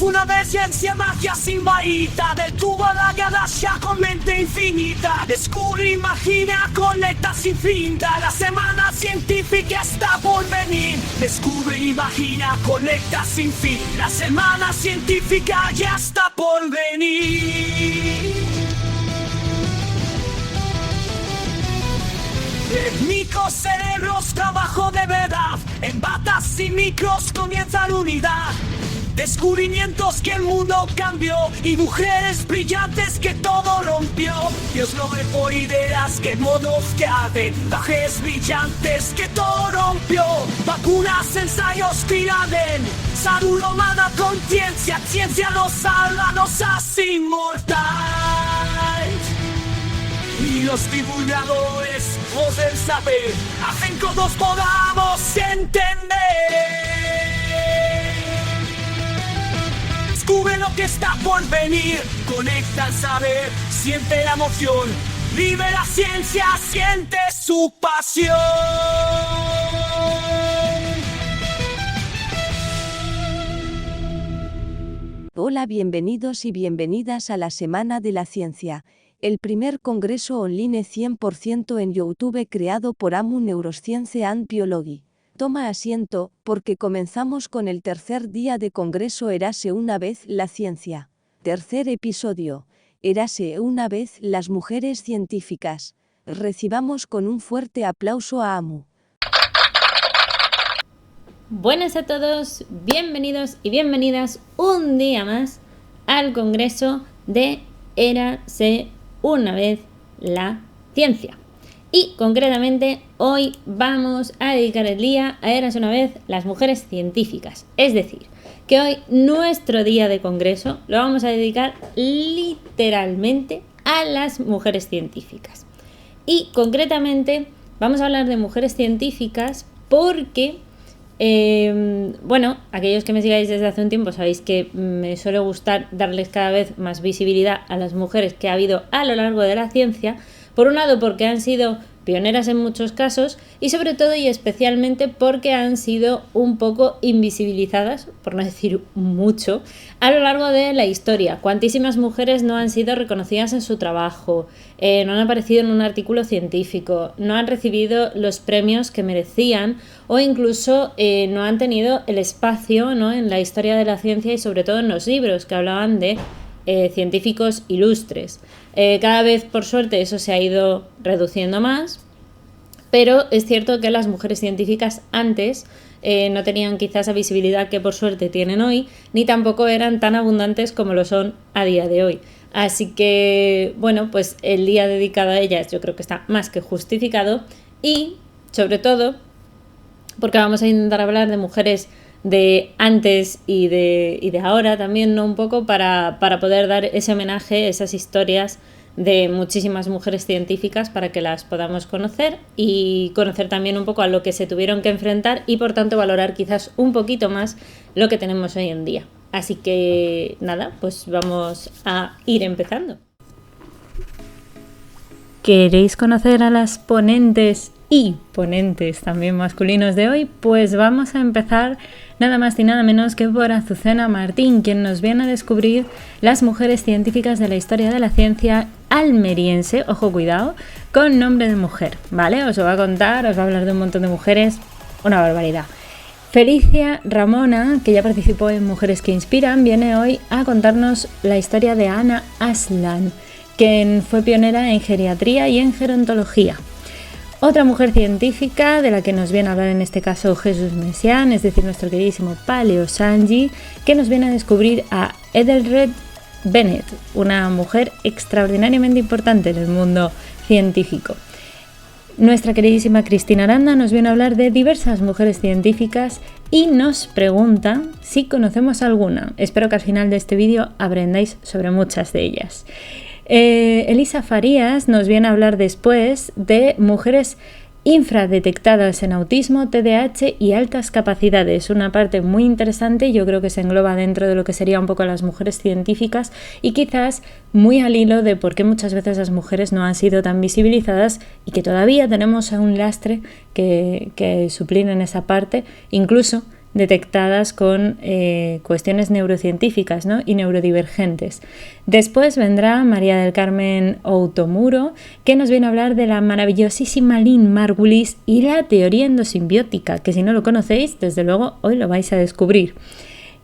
Una vez ciencia, magia sin varita, del tubo a la galaxia con mente infinita. Descubre, imagina, conecta sin fin. La semana científica está por venir. Descubre, imagina, conecta sin fin. La semana científica ya está por venir. Técnicos cerebros, trabajo de verdad. En batas y micros comienza la unidad. Descubrimientos que el mundo cambió y mujeres brillantes que todo rompió. Dios lo dejó ideas que modos que hacen, trajes brillantes que todo rompió. Vacunas, ensayos, tiraden, salud humana, conciencia, ciencia nos salva, nos hace inmortal. Y los divulgadores, voz del saber, hacen que todos podamos entender. Descubre lo que está por venir, conecta el saber, siente la emoción, vive la ciencia, siente su pasión. Hola, bienvenidos y bienvenidas a la Semana de la Ciencia, el primer congreso online 100% en YouTube creado por AMU Neuroscience and Biology. Toma asiento, porque comenzamos con el tercer día de congreso Érase una vez la ciencia. Tercer episodio, Érase una vez las mujeres científicas. Recibamos con un fuerte aplauso a AMU. Buenas a todos, bienvenidos y bienvenidas un día más al congreso de Érase una vez la ciencia. Y concretamente hoy vamos a dedicar el día a Érase una vez las mujeres científicas. Es decir, que hoy nuestro día de congreso lo vamos a dedicar literalmente a las mujeres científicas. Y concretamente vamos a hablar de mujeres científicas porque, aquellos que me sigáis desde hace un tiempo sabéis que me suele gustar darles cada vez más visibilidad a las mujeres que ha habido a lo largo de la ciencia. Por un lado porque han sido pioneras en muchos casos y sobre todo y especialmente porque han sido un poco invisibilizadas, por no decir mucho, a lo largo de la historia. Cuantísimas mujeres no han sido reconocidas en su trabajo, no han aparecido en un artículo científico, no han recibido los premios que merecían o incluso no han tenido el espacio, ¿no?, en la historia de la ciencia y sobre todo en los libros que hablaban de científicos ilustres. Cada vez, por suerte, eso se ha ido reduciendo más, pero es cierto que las mujeres científicas antes no tenían quizás esa visibilidad que por suerte tienen hoy, ni tampoco eran tan abundantes como lo son a día de hoy. Así que, pues el día dedicado a ellas yo creo que está más que justificado y, sobre todo, porque vamos a intentar hablar de mujeres de antes y de ahora también, ¿no? Un poco para poder dar ese homenaje, esas historias de muchísimas mujeres científicas para que las podamos conocer y conocer también un poco a lo que se tuvieron que enfrentar y por tanto valorar quizás un poquito más lo que tenemos hoy en día. Así que nada, pues vamos a ir empezando. ¿Queréis conocer a las ponentes y ponentes también masculinos de hoy? Pues vamos a empezar nada más y nada menos que por Azucena Martín, quien nos viene a descubrir las mujeres científicas de la historia de la ciencia almeriense, ojo, cuidado, con nombre de mujer, ¿vale? Os lo va a contar, os va a hablar de un montón de mujeres, una barbaridad. Felicia Ramona, que ya participó en Mujeres que Inspiran, viene hoy a contarnos la historia de Ana Aslan, quien fue pionera en geriatría y en gerontología. Otra mujer científica de la que nos viene a hablar en este caso Jesús Messiaen, es decir, nuestro queridísimo Paleo Sanji, que nos viene a descubrir a Edelred Bennett, una mujer extraordinariamente importante en el mundo científico. Nuestra queridísima Cristina Aranda nos viene a hablar de diversas mujeres científicas y nos pregunta si conocemos alguna. Espero que al final de este vídeo aprendáis sobre muchas de ellas. Elisa Farías nos viene a hablar después de mujeres infradetectadas en autismo, TDAH y altas capacidades, una parte muy interesante y yo creo que se engloba dentro de lo que sería un poco las mujeres científicas y quizás muy al hilo de por qué muchas veces las mujeres no han sido tan visibilizadas y que todavía tenemos un lastre que suplir en esa parte, incluso detectadas con cuestiones neurocientíficas, ¿no? Y neurodivergentes. Después vendrá María del Carmen Outomuro, que nos viene a hablar de la maravillosísima Lynn Margulis y la teoría endosimbiótica, que si no lo conocéis, desde luego hoy lo vais a descubrir.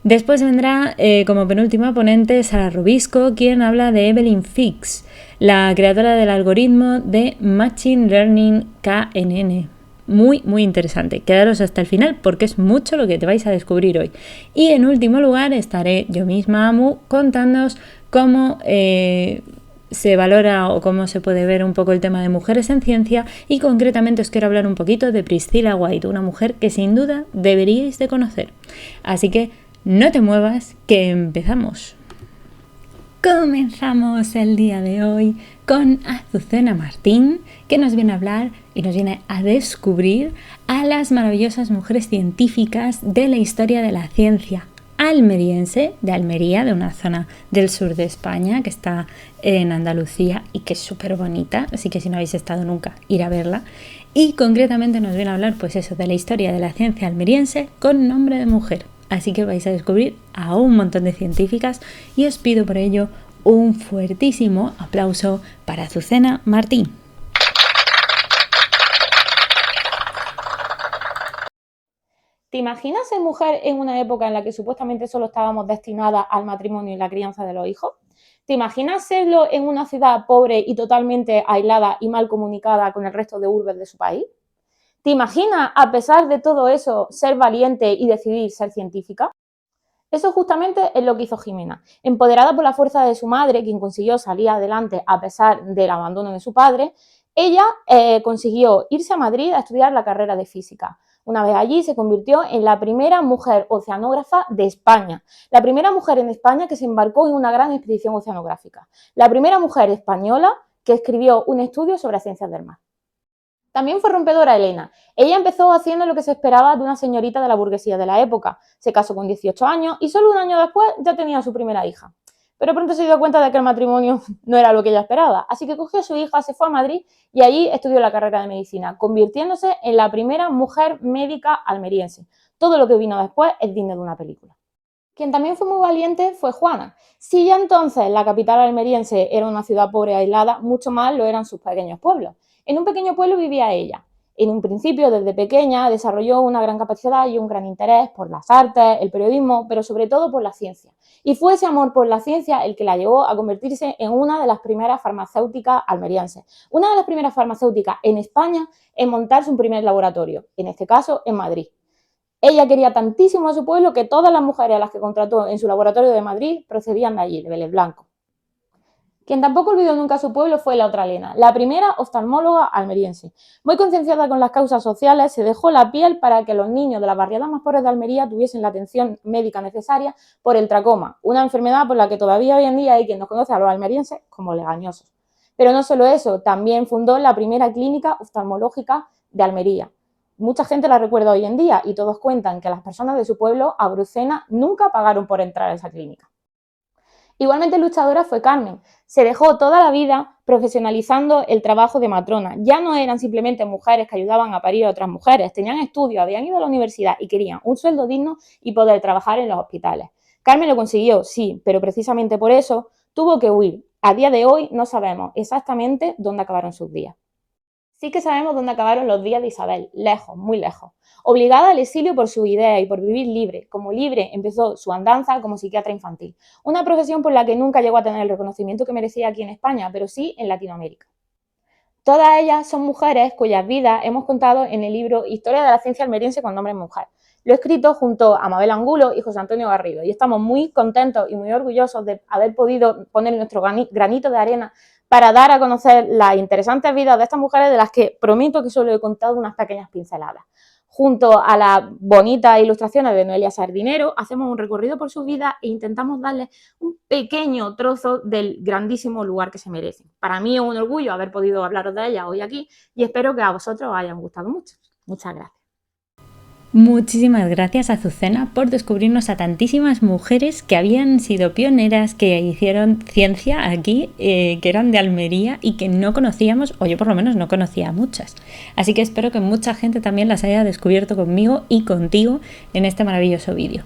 Después vendrá como penúltima ponente Sara Rubisco, quien habla de Evelyn Fix, la creadora del algoritmo de Machine Learning KNN. Muy, muy interesante. Quedaros hasta el final porque es mucho lo que te vais a descubrir hoy. Y en último lugar estaré yo misma, Amu, contándoos cómo se valora o cómo se puede ver un poco el tema de mujeres en ciencia, y concretamente os quiero hablar un poquito de Priscilla White, una mujer que sin duda deberíais de conocer. Así que no te muevas, que empezamos. Comenzamos el día de hoy con Azucena Martín, que nos viene a hablar y nos viene a descubrir a las maravillosas mujeres científicas de la historia de la ciencia almeriense, de Almería, de una zona del sur de España que está en Andalucía y que es súper bonita, así que si no habéis estado nunca, ir a verla. Y concretamente nos viene a hablar pues eso, de la historia de la ciencia almeriense con nombre de mujer. Así que vais a descubrir a un montón de científicas y os pido por ello un fuertísimo aplauso para Azucena Martín. ¿Te imaginas ser mujer en una época en la que supuestamente solo estábamos destinadas al matrimonio y la crianza de los hijos? ¿Te imaginas serlo en una ciudad pobre y totalmente aislada y mal comunicada con el resto de urbes de su país? ¿Te imaginas, a pesar de todo eso, ser valiente y decidir ser científica? Eso justamente es lo que hizo Jimena. Empoderada por la fuerza de su madre, quien consiguió salir adelante a pesar del abandono de su padre, ella consiguió irse a Madrid a estudiar la carrera de física. Una vez allí se convirtió en la primera mujer oceanógrafa de España, la primera mujer en España que se embarcó en una gran expedición oceanográfica, la primera mujer española que escribió un estudio sobre ciencias del mar. También fue rompedora Elena. Ella empezó haciendo lo que se esperaba de una señorita de la burguesía de la época. Se casó con 18 años y solo un año después ya tenía su primera hija. Pero pronto se dio cuenta de que el matrimonio no era lo que ella esperaba. Así que cogió a su hija, se fue a Madrid y allí estudió la carrera de medicina, convirtiéndose en la primera mujer médica almeriense. Todo lo que vino después es digno de una película. Quien también fue muy valiente fue Juana. Si ya entonces la capital almeriense era una ciudad pobre y aislada, mucho más lo eran sus pequeños pueblos. En un pequeño pueblo vivía ella. En un principio, desde pequeña, desarrolló una gran capacidad y un gran interés por las artes, el periodismo, pero sobre todo por la ciencia. Y fue ese amor por la ciencia el que la llevó a convertirse en una de las primeras farmacéuticas almerienses. Una de las primeras farmacéuticas en España en montar su primer laboratorio, en este caso en Madrid. Ella quería tantísimo a su pueblo que todas las mujeres a las que contrató en su laboratorio de Madrid procedían de allí, de Vélez Blanco. Quien tampoco olvidó nunca a su pueblo fue la otra Elena, la primera oftalmóloga almeriense. Muy concienciada con las causas sociales, se dejó la piel para que los niños de las barriadas más pobres de Almería tuviesen la atención médica necesaria por el tracoma, una enfermedad por la que todavía hoy en día hay quien nos conoce a los almerienses como legañosos. Pero no solo eso, también fundó la primera clínica oftalmológica de Almería. Mucha gente la recuerda hoy en día y todos cuentan que las personas de su pueblo, Abrucena, nunca pagaron por entrar a esa clínica. Igualmente luchadora fue Carmen. Se dejó toda la vida profesionalizando el trabajo de matrona. Ya no eran simplemente mujeres que ayudaban a parir a otras mujeres, tenían estudios, habían ido a la universidad y querían un sueldo digno y poder trabajar en los hospitales. Carmen lo consiguió, sí, pero precisamente por eso tuvo que huir. A día de hoy no sabemos exactamente dónde acabaron sus días. Sí que sabemos dónde acabaron los días de Isabel, lejos, muy lejos. Obligada al exilio por su idea y por vivir libre. Como libre empezó su andanza como psiquiatra infantil. Una profesión por la que nunca llegó a tener el reconocimiento que merecía aquí en España, pero sí en Latinoamérica. Todas ellas son mujeres cuyas vidas hemos contado en el libro Historia de la ciencia almeriense con nombre mujer. Lo he escrito junto a Mabel Angulo y José Antonio Garrido y estamos muy contentos y muy orgullosos de haber podido poner nuestro granito de arena para dar a conocer las interesantes vidas de estas mujeres de las que prometo que solo he contado unas pequeñas pinceladas. Junto a las bonitas ilustraciones de Noelia Sardinero, hacemos un recorrido por sus vidas e intentamos darles un pequeño trozo del grandísimo lugar que se merecen. Para mí es un orgullo haber podido hablaros de ellas hoy aquí y espero que a vosotros os hayan gustado mucho. Muchas gracias. Muchísimas gracias, Azucena, por descubrirnos a tantísimas mujeres que habían sido pioneras, que hicieron ciencia aquí, que eran de Almería y que no conocíamos, o yo por lo menos no conocía a muchas. Así que espero que mucha gente también las haya descubierto conmigo y contigo en este maravilloso vídeo.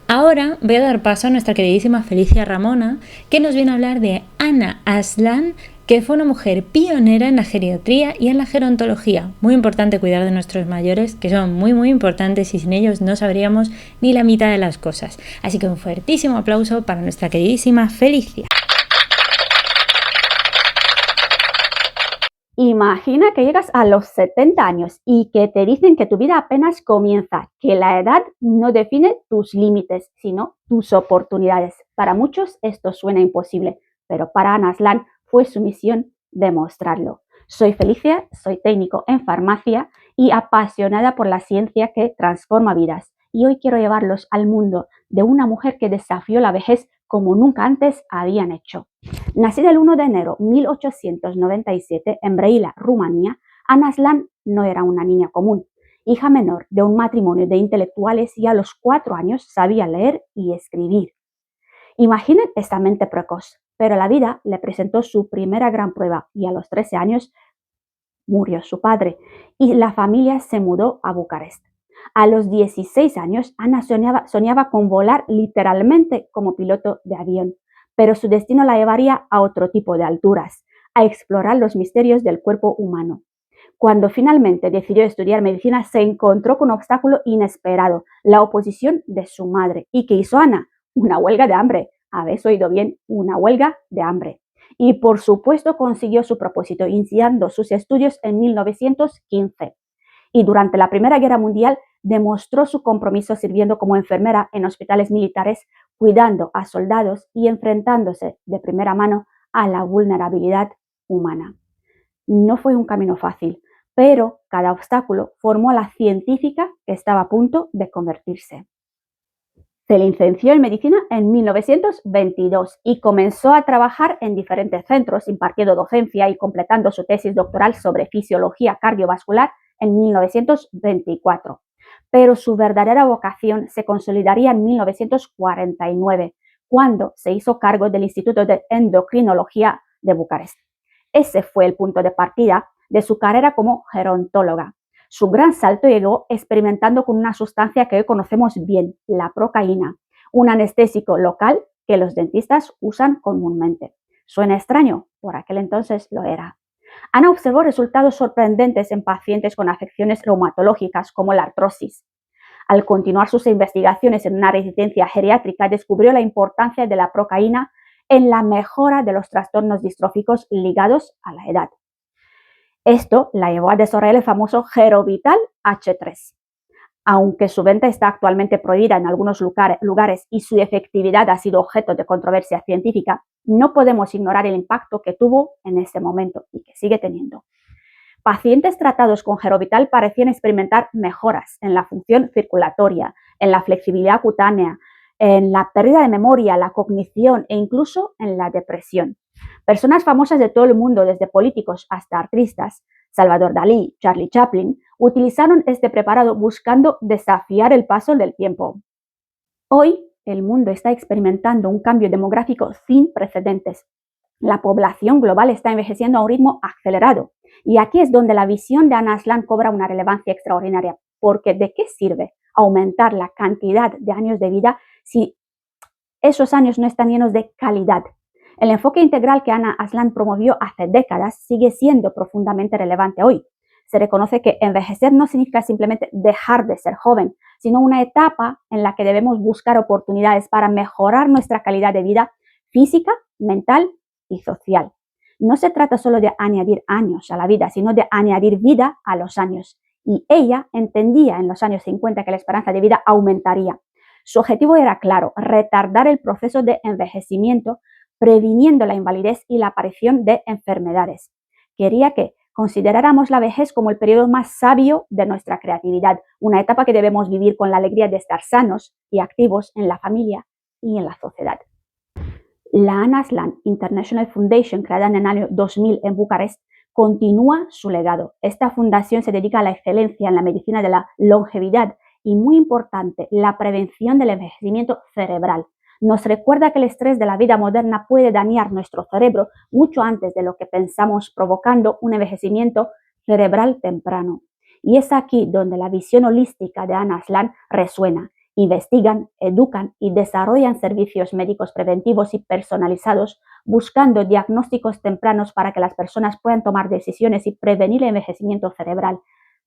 Ahora voy a dar paso a nuestra queridísima Felicia Ramona, que nos viene a hablar de Ana Aslan, que fue una mujer pionera en la geriatría y en la gerontología. Muy importante cuidar de nuestros mayores, que son muy importantes y sin ellos no sabríamos ni la mitad de las cosas. Así que un fuertísimo aplauso para nuestra queridísima Felicia. Imagina que llegas a los 70 años y que te dicen que tu vida apenas comienza, que la edad no define tus límites, sino tus oportunidades. Para muchos esto suena imposible, pero para Ana Aslan fue su misión demostrarlo. Soy Felicia, soy técnico en farmacia y apasionada por la ciencia que transforma vidas. Y hoy quiero llevarlos al mundo de una mujer que desafió la vejez como nunca antes habían hecho. Nacida el 1 de enero de 1897 en Brăila, Rumanía, Ana Aslan no era una niña común. Hija menor de un matrimonio de intelectuales y a los 4 años sabía leer y escribir. Imaginen esta mente precoz, pero la vida le presentó su primera gran prueba y a los 13 años murió su padre y la familia se mudó a Bucarest. A los 16 años, Ana soñaba con volar literalmente como piloto de avión, pero su destino la llevaría a otro tipo de alturas, a explorar los misterios del cuerpo humano. Cuando finalmente decidió estudiar medicina, se encontró con un obstáculo inesperado, la oposición de su madre. ¿Y qué hizo Ana? Una huelga de hambre. Habéis oído bien, una huelga de hambre. Y por supuesto consiguió su propósito, iniciando sus estudios en 1915. Y durante la Primera Guerra Mundial demostró su compromiso sirviendo como enfermera en hospitales militares, cuidando a soldados y enfrentándose de primera mano a la vulnerabilidad humana. No fue un camino fácil, pero cada obstáculo formó a la científica que estaba a punto de convertirse. Se licenció en medicina en 1922 y comenzó a trabajar en diferentes centros, impartiendo docencia y completando su tesis doctoral sobre fisiología cardiovascular en 1924. Pero su verdadera vocación se consolidaría en 1949, cuando se hizo cargo del Instituto de Endocrinología de Bucarest. Ese fue el punto de partida de su carrera como gerontóloga. Su gran salto llegó experimentando con una sustancia que hoy conocemos bien, la procaína, un anestésico local que los dentistas usan comúnmente. ¿Suena extraño? Por aquel entonces lo era. Ana observó resultados sorprendentes en pacientes con afecciones reumatológicas como la artrosis. Al continuar sus investigaciones en una residencia geriátrica, descubrió la importancia de la procaína en la mejora de los trastornos distróficos ligados a la edad. Esto la llevó a desarrollar el famoso Gerovital H3. Aunque su venta está actualmente prohibida en algunos lugares y su efectividad ha sido objeto de controversia científica, no podemos ignorar el impacto que tuvo en ese momento y que sigue teniendo. Pacientes tratados con Gerovital parecían experimentar mejoras en la función circulatoria, en la flexibilidad cutánea, en la pérdida de memoria, la cognición e incluso en la depresión. Personas famosas de todo el mundo, desde políticos hasta artistas, Salvador Dalí, Charlie Chaplin, utilizaron este preparado buscando desafiar el paso del tiempo. Hoy, el mundo está experimentando un cambio demográfico sin precedentes. La población global está envejeciendo a un ritmo acelerado. Y aquí es donde la visión de Ana Aslan cobra una relevancia extraordinaria, porque ¿de qué sirve aumentar la cantidad de años de vida si esos años no están llenos de calidad? El enfoque integral que Ana Aslan promovió hace décadas sigue siendo profundamente relevante hoy. Se reconoce que envejecer no significa simplemente dejar de ser joven, sino una etapa en la que debemos buscar oportunidades para mejorar nuestra calidad de vida física, mental y social. No se trata solo de añadir años a la vida, sino de añadir vida a los años. Y ella entendía en los años 50 que la esperanza de vida aumentaría. Su objetivo era claro: retardar el proceso de envejecimiento, previniendo la invalidez y la aparición de enfermedades. Quería que consideráramos la vejez como el periodo más sabio de nuestra creatividad, una etapa que debemos vivir con la alegría de estar sanos y activos en la familia y en la sociedad. La Ana Aslan International Foundation, creada en el año 2000 en Bucarest, continúa su legado. Esta fundación se dedica a la excelencia en la medicina de la longevidad y muy importante, la prevención del envejecimiento cerebral. Nos recuerda que el estrés de la vida moderna puede dañar nuestro cerebro mucho antes de lo que pensamos, provocando un envejecimiento cerebral temprano. Y es aquí donde la visión holística de Anna Aslan resuena. Investigan, educan y desarrollan servicios médicos preventivos y personalizados, buscando diagnósticos tempranos para que las personas puedan tomar decisiones y prevenir el envejecimiento cerebral,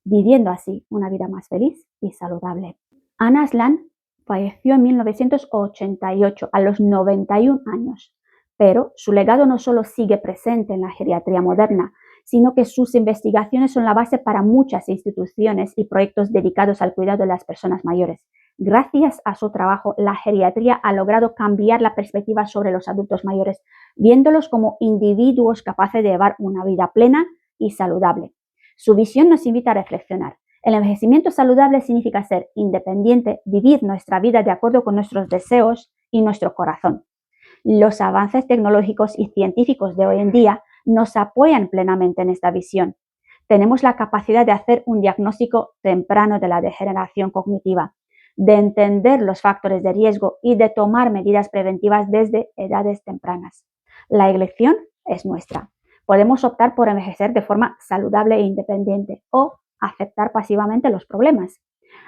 viviendo así una vida más feliz y saludable. Anna Aslan falleció en 1988 a los 91 años, pero su legado no solo sigue presente en la geriatría moderna, sino que sus investigaciones son la base para muchas instituciones y proyectos dedicados al cuidado de las personas mayores. Gracias a su trabajo, la geriatría ha logrado cambiar la perspectiva sobre los adultos mayores, viéndolos como individuos capaces de llevar una vida plena y saludable. Su visión nos invita a reflexionar. El envejecimiento saludable significa ser independiente, vivir nuestra vida de acuerdo con nuestros deseos y nuestro corazón. Los avances tecnológicos y científicos de hoy en día nos apoyan plenamente en esta visión. Tenemos la capacidad de hacer un diagnóstico temprano de la degeneración cognitiva, de entender los factores de riesgo y de tomar medidas preventivas desde edades tempranas. La elección es nuestra. Podemos optar por envejecer de forma saludable e independiente o aceptar pasivamente los problemas.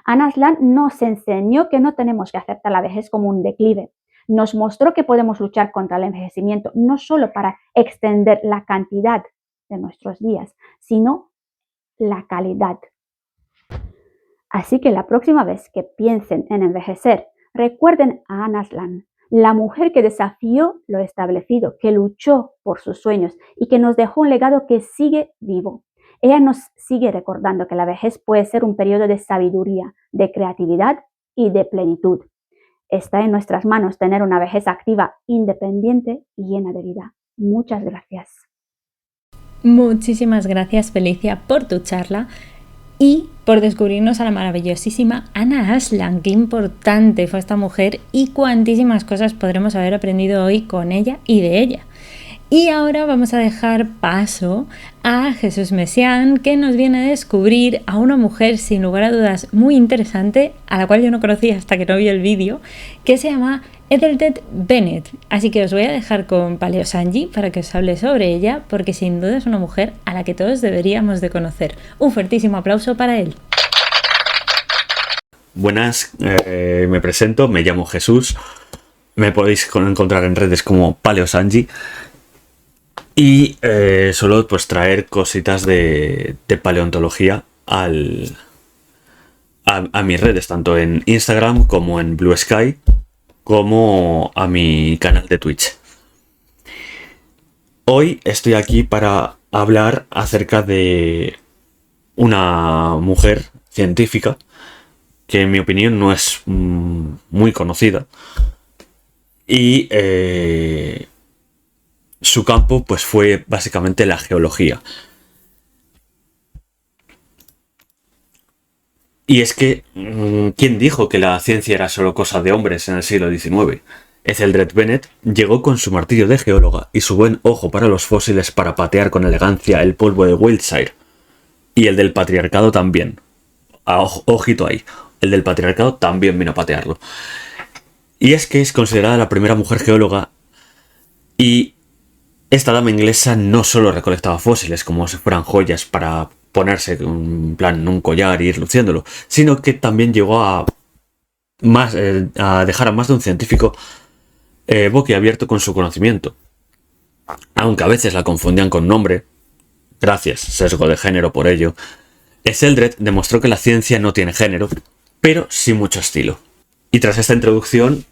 Anna Aslan nos enseñó que no tenemos que aceptar la vejez como un declive. Nos mostró que podemos luchar contra el envejecimiento no solo para extender la cantidad de nuestros días, sino la calidad. Así que la próxima vez que piensen en envejecer, recuerden a Anna Aslan, la mujer que desafió lo establecido, que luchó por sus sueños y que nos dejó un legado que sigue vivo. Ella nos sigue recordando que la vejez puede ser un periodo de sabiduría, de creatividad y de plenitud. Está en nuestras manos tener una vejez activa, independiente y llena de vida. Muchas gracias. Muchísimas gracias, Felicia, por tu charla y por descubrirnos a la maravillosísima Anna Aslan. Qué importante fue esta mujer y cuantísimas cosas podremos haber aprendido hoy con ella y de ella. Y ahora vamos a dejar paso a Jesús Messiaen, que nos viene a descubrir a una mujer sin lugar a dudas muy interesante, a la cual yo no conocía hasta que no vi el vídeo, que se llama Edeldet Bennett. Así que os voy a dejar con Paleo Sanji para que os hable sobre ella, porque sin duda es una mujer a la que todos deberíamos de conocer. Un fuertísimo aplauso para él. Buenas, me presento, me llamo Jesús, me podéis encontrar en redes como Paleo Sanji. Y solo pues traer cositas de paleontología a mis redes, tanto en Instagram como en Blue Sky, como a mi canal de Twitch. Hoy estoy aquí para hablar acerca de una mujer científica que en mi opinión no es muy conocida. Y su campo pues fue básicamente la geología. Y es que, ¿quién dijo que la ciencia era solo cosa de hombres en el siglo XIX? Edeldet Bennett llegó con su martillo de geóloga y su buen ojo para los fósiles para patear con elegancia el polvo de Wiltshire. Y el del patriarcado también. Ojito ahí. El del patriarcado también vino a patearlo. Y es que es considerada la primera mujer geóloga y esta dama inglesa no solo recolectaba fósiles como si fueran joyas para ponerse en plan en un collar e ir luciéndolo, sino que también llegó a dejar a más de un científico boquiabierto con su conocimiento. Aunque a veces la confundían con nombre, gracias, sesgo de género por ello, Edeldet demostró que la ciencia no tiene género, pero sí mucho estilo. Y tras esta introducción,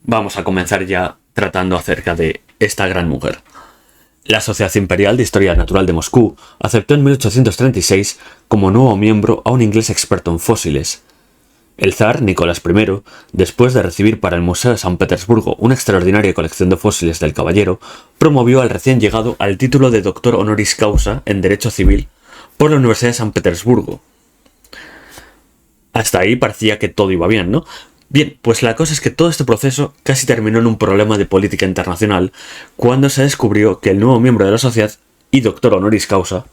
vamos a comenzar ya tratando acerca de esta gran mujer. La Sociedad Imperial de Historia Natural de Moscú aceptó en 1836 como nuevo miembro a un inglés experto en fósiles. El zar Nicolás I, después de recibir para el Museo de San Petersburgo una extraordinaria colección de fósiles del caballero, promovió al recién llegado al título de doctor honoris causa en Derecho Civil por la Universidad de San Petersburgo. Hasta ahí parecía que todo iba bien, ¿no? Bien, pues la cosa es que todo este proceso casi terminó en un problema de política internacional cuando se descubrió que el nuevo miembro de la sociedad y doctor honoris causa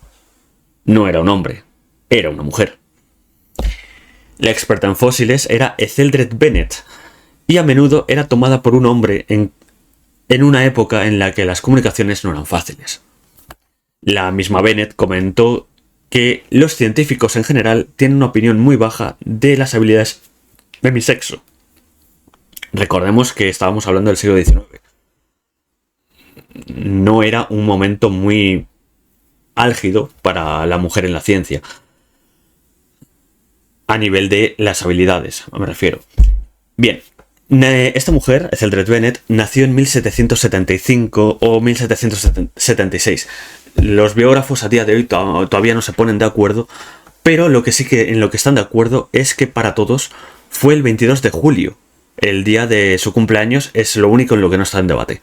no era un hombre, era una mujer. La experta en fósiles era Etheldred Bennett, y a menudo era tomada por un hombre en una época en la que las comunicaciones no eran fáciles. La misma Bennett comentó que los científicos en general tienen una opinión muy baja de las habilidades de mi sexo. Recordemos que estábamos hablando del siglo XIX. No era un momento muy álgido para la mujer en la ciencia. A nivel de las habilidades, me refiero. Bien, esta mujer, Etheldred Bennett, nació en 1775 o 1776. Los biógrafos a día de hoy todavía no se ponen de acuerdo, pero lo que sí que en lo que están de acuerdo es que para todos fue el 22 de julio. El día de su cumpleaños es lo único en lo que no está en debate.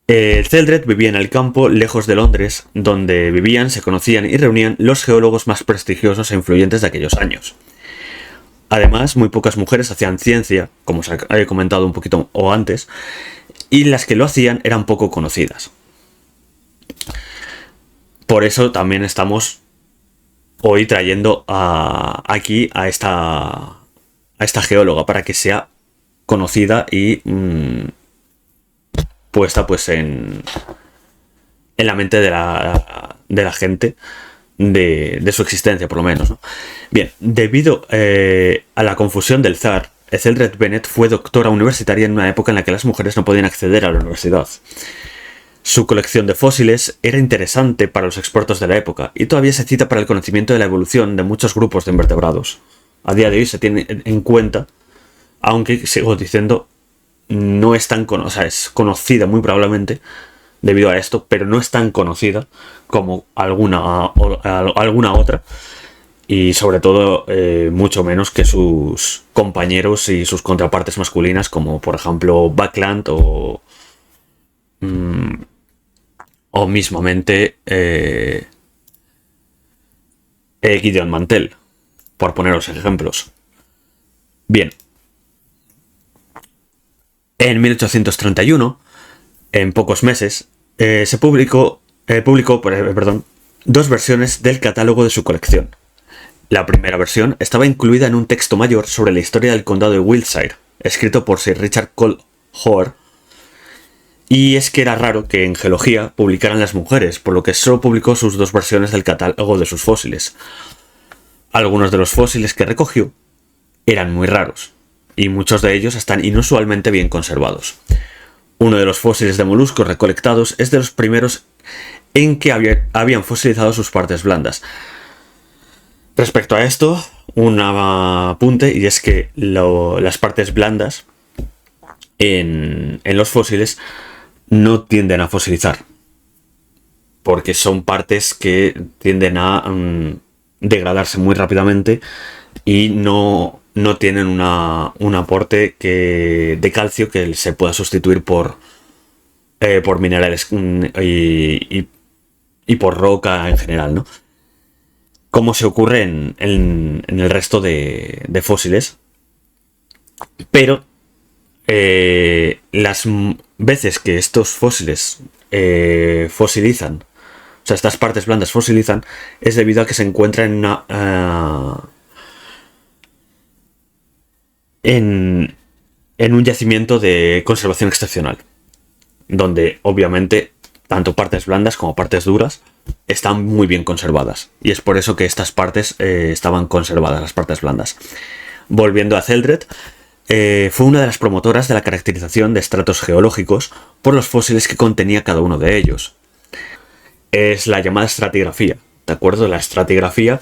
Etheldred vivía en el campo, lejos de Londres, donde vivían, se conocían y reunían los geólogos más prestigiosos e influyentes de aquellos años. Además, muy pocas mujeres hacían ciencia, como os he comentado un poquito o antes, y las que lo hacían eran poco conocidas. Por eso también estamos hoy trayendo aquí a esta geóloga, para que sea conocida y puesta pues en la mente de la gente de su existencia, por lo menos, ¿no? Bien, debido a la confusión del zar, Etheldred Bennett fue doctora universitaria en una época en la que las mujeres no podían acceder a la universidad. Su colección de fósiles era interesante para los expertos de la época y todavía se cita para el conocimiento de la evolución de muchos grupos de invertebrados. A día de hoy se tiene en cuenta, aunque sigo diciendo, no es tan es conocida muy probablemente debido a esto, pero no es tan conocida como alguna otra, y sobre todo mucho menos que sus compañeros y sus contrapartes masculinas, como por ejemplo Buckland o mismamente Gideon Mantell, por poneros ejemplos. Bien. En 1831, en pocos meses, se publicó dos versiones del catálogo de su colección. La primera versión estaba incluida en un texto mayor sobre la historia del condado de Wiltshire, escrito por Sir Richard Cole Hoare, y es que era raro que en geología publicaran las mujeres, por lo que solo publicó sus dos versiones del catálogo de sus fósiles. Algunos de los fósiles que recogió eran muy raros, y muchos de ellos están inusualmente bien conservados. Uno de los fósiles de moluscos recolectados es de los primeros en que habían fosilizado sus partes blandas. Respecto a esto, un apunte, y es que las partes blandas en los fósiles no tienden a fosilizar, porque son partes que tienden a degradarse muy rápidamente y no tienen un aporte de calcio que se pueda sustituir por minerales y por roca en general, ¿no? Como se ocurre en el resto de fósiles. Pero las veces que estos fósiles fosilizan, o sea, estas partes blandas fosilizan, es debido a que se encuentran en un yacimiento de conservación excepcional, donde obviamente tanto partes blandas como partes duras están muy bien conservadas, y es por eso que estas partes estaban conservadas, las partes blandas. Volviendo a Etheldred, fue una de las promotoras de la caracterización de estratos geológicos por los fósiles que contenía cada uno de ellos. Es la llamada estratigrafía, ¿de acuerdo? La estratigrafía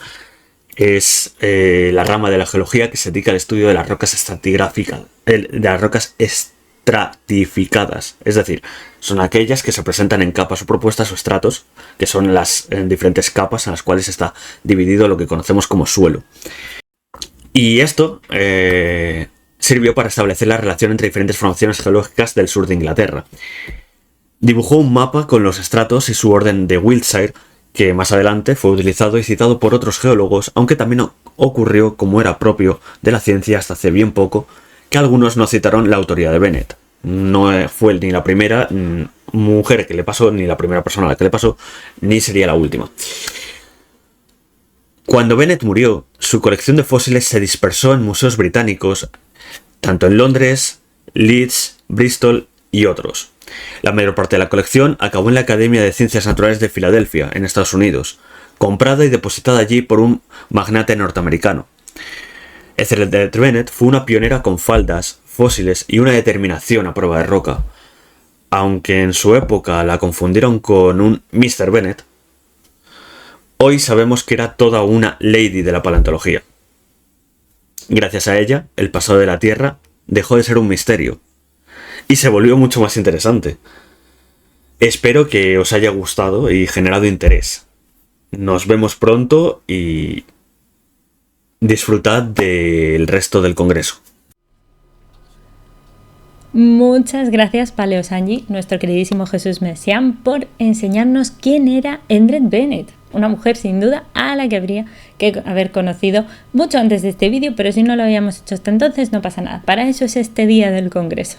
es la rama de la geología que se dedica al estudio de las rocas estratificadas, es decir, son aquellas que se presentan en capas o propuestas o estratos, que son las diferentes capas en las cuales está dividido lo que conocemos como suelo. Y esto sirvió para establecer la relación entre diferentes formaciones geológicas del sur de Inglaterra. Dibujó un mapa con los estratos y su orden de Wiltshire, que más adelante fue utilizado y citado por otros geólogos, aunque también ocurrió, como era propio de la ciencia hasta hace bien poco, que algunos no citaron la autoría de Bennett. No fue ni la primera mujer que le pasó, ni la primera persona a la que le pasó, ni sería la última. Cuando Bennett murió, su colección de fósiles se dispersó en museos británicos, tanto en Londres, Leeds, Bristol y otros. La mayor parte de la colección acabó en la Academia de Ciencias Naturales de Filadelfia, en Estados Unidos, comprada y depositada allí por un magnate norteamericano. Elizabeth Bennett fue una pionera con faldas, fósiles y una determinación a prueba de roca. Aunque en su época la confundieron con un Mr. Bennett, hoy sabemos que era toda una lady de la paleontología. Gracias a ella, el pasado de la Tierra dejó de ser un misterio y se volvió mucho más interesante. Espero que os haya gustado y generado interés. Nos vemos pronto y disfrutad del resto del congreso. Muchas gracias, Paleosanji, nuestro queridísimo Jesús Messián, por enseñarnos quién era Elizabeth Bennett, una mujer sin duda a la que habría que haber conocido mucho antes de este vídeo, pero si no lo habíamos hecho hasta entonces no pasa nada, para eso es este día del congreso.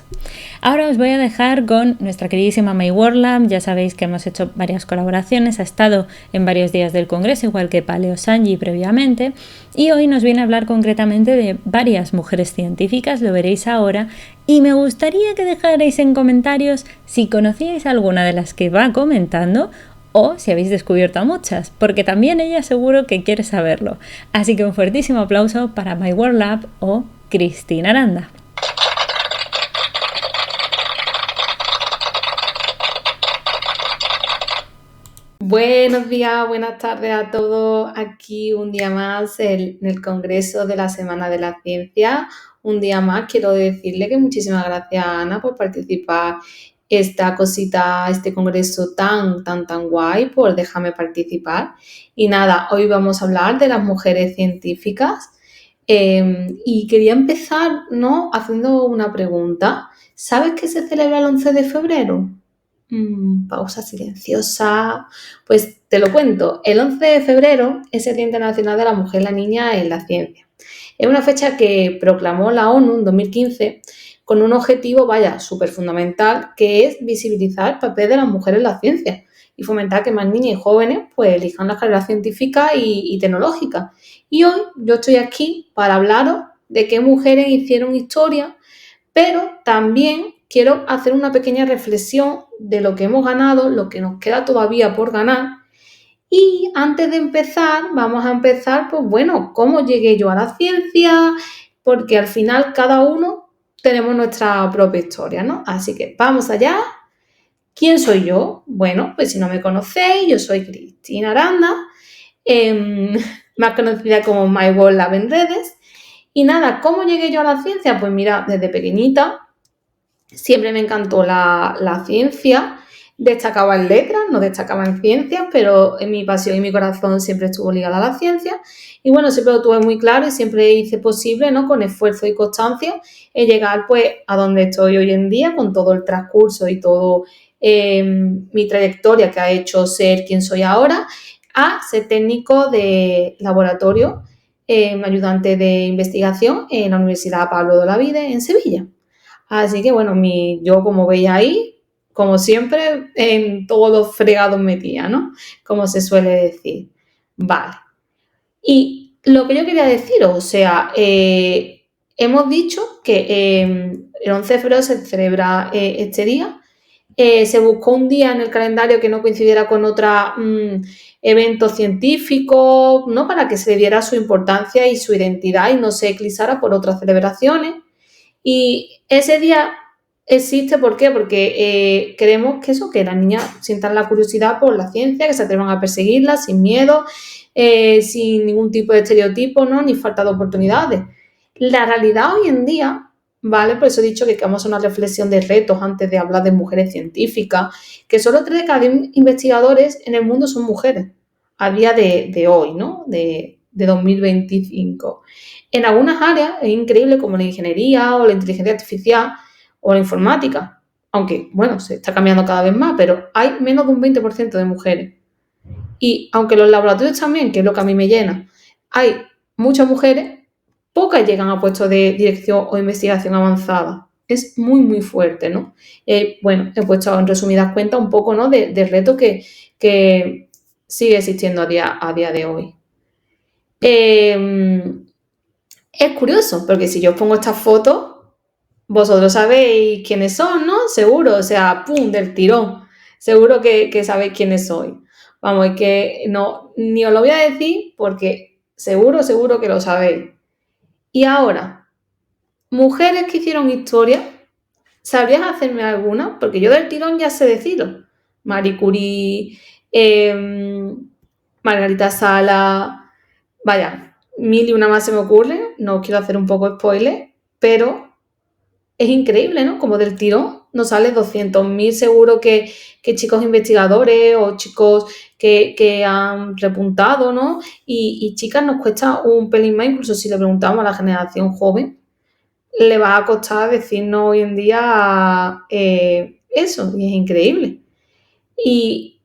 Ahora os voy a dejar con nuestra queridísima May Warlab. Ya sabéis que hemos hecho varias colaboraciones, ha estado en varios días del congreso, igual que Paleosanji previamente, y hoy nos viene a hablar concretamente de varias mujeres científicas, lo veréis ahora, y me gustaría que dejarais en comentarios si conocíais alguna de las que va comentando o si habéis descubierto a muchas, porque también ella seguro que quiere saberlo. Así que un fuertísimo aplauso para My World Lab o Cristina Aranda. Buenos días, buenas tardes a todos. Aquí un día más en el Congreso de la Semana de la Ciencia. Un día más quiero decirle que muchísimas gracias, Ana, por participar esta cosita, este congreso tan guay, por dejarme participar. Y nada, hoy vamos a hablar de las mujeres científicas. Y quería empezar, ¿no?, haciendo una pregunta. ¿Sabes qué se celebra el 11 de febrero? Pausa silenciosa. Pues te lo cuento. El 11 de febrero es el Día Internacional de la Mujer y la Niña en la Ciencia. Es una fecha que proclamó la ONU en 2015 con un objetivo, súper fundamental, que es visibilizar el papel de las mujeres en la ciencia y fomentar que más niñas y jóvenes pues elijan las carreras científicas y tecnológicas. Y hoy yo estoy aquí para hablaros de qué mujeres hicieron historia, pero también quiero hacer una pequeña reflexión de lo que hemos ganado, lo que nos queda todavía por ganar. Y antes de empezar, vamos a empezar, cómo llegué yo a la ciencia, porque al final cada uno tenemos nuestra propia historia, ¿no? Así que vamos allá. ¿Quién soy yo? Bueno, pues si no me conocéis, yo soy Cristina Aranda, más conocida como My World Lab en redes. Y nada, ¿cómo llegué yo a la ciencia? Pues mira, desde pequeñita siempre me encantó la ciencia. Destacaba en letras, no destacaba en ciencias, pero en mi pasión y mi corazón siempre estuvo ligada a la ciencia. Y bueno, siempre lo tuve muy claro y siempre hice posible, ¿no?, con esfuerzo y constancia, llegar pues a donde estoy hoy en día, con todo el transcurso y todo mi trayectoria que ha hecho ser quien soy ahora, a ser técnico de laboratorio, ayudante de investigación en la Universidad Pablo de Olavide en Sevilla. Así que bueno, yo, como veis ahí, como siempre, en todos los fregados metía, ¿no?, como se suele decir. Vale. Y lo que yo quería deciros, o sea, hemos dicho que el 11 de febrero se celebra este día. Se buscó un día en el calendario que no coincidiera con otro evento científico, ¿no?, para que se le diera su importancia y su identidad y no se eclipsara por otras celebraciones. Y ese día existe, ¿por qué? Porque queremos que las niñas sientan la curiosidad por la ciencia, que se atrevan a perseguirla sin miedo, sin ningún tipo de estereotipo, ¿no?, ni falta de oportunidades. La realidad hoy en día, ¿vale? Por eso he dicho que vamos a una reflexión de retos antes de hablar de mujeres científicas, que solo 3 de cada 10 investigadores en el mundo son mujeres, a día de hoy, ¿no?, de 2025. En algunas áreas es increíble, como la ingeniería o la inteligencia artificial o la informática, aunque, bueno, se está cambiando cada vez más, pero hay menos de un 20% de mujeres. Y aunque los laboratorios también, que es lo que a mí me llena, hay muchas mujeres, pocas llegan a puestos de dirección o investigación avanzada. Es muy fuerte, ¿no? Bueno, he puesto en resumidas cuentas un poco, ¿no?, del reto que sigue existiendo a día de hoy. Es curioso, porque si yo os pongo estas fotos, vosotros sabéis quiénes son, ¿no? Seguro, o sea, ¡pum!, del tirón. Seguro que sabéis quiénes sois. Vamos, es que no, ni os lo voy a decir porque seguro que lo sabéis. Y ahora, mujeres que hicieron historia, ¿sabrías hacerme alguna? Porque yo del tirón ya sé decirlo. Marie Curie, Margarita Sala, vaya, mil y una más se me ocurren. No os quiero hacer un poco spoiler, pero es increíble, ¿no? Como del tirón nos sale 200.000 seguro que chicos investigadores o chicos que han repuntado, ¿no? Y chicas nos cuesta un pelín más, incluso si le preguntamos a la generación joven, le va a costar decirnos hoy en día eso, y es increíble. Y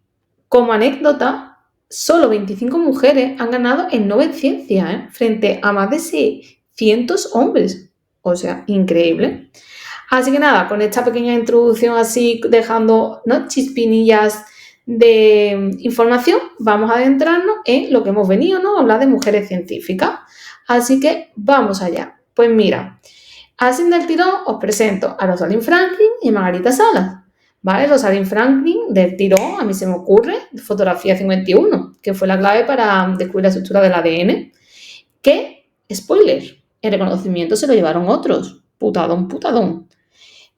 como anécdota, solo 25 mujeres han ganado el Nobel Ciencia, frente a más de 600 hombres. O sea, increíble. Así que nada, con esta pequeña introducción así, dejando, ¿no?, chispinillas de información, vamos a adentrarnos en lo que hemos venido, ¿no?, a hablar de mujeres científicas. Así que vamos allá. Pues mira, así del tirón os presento a Rosalind Franklin y Margarita Salas. ¿Vale? Rosalind Franklin, del tirón, a mí se me ocurre, fotografía 51, que fue la clave para descubrir la estructura del ADN. Que, spoiler, el reconocimiento se lo llevaron otros. Putadón.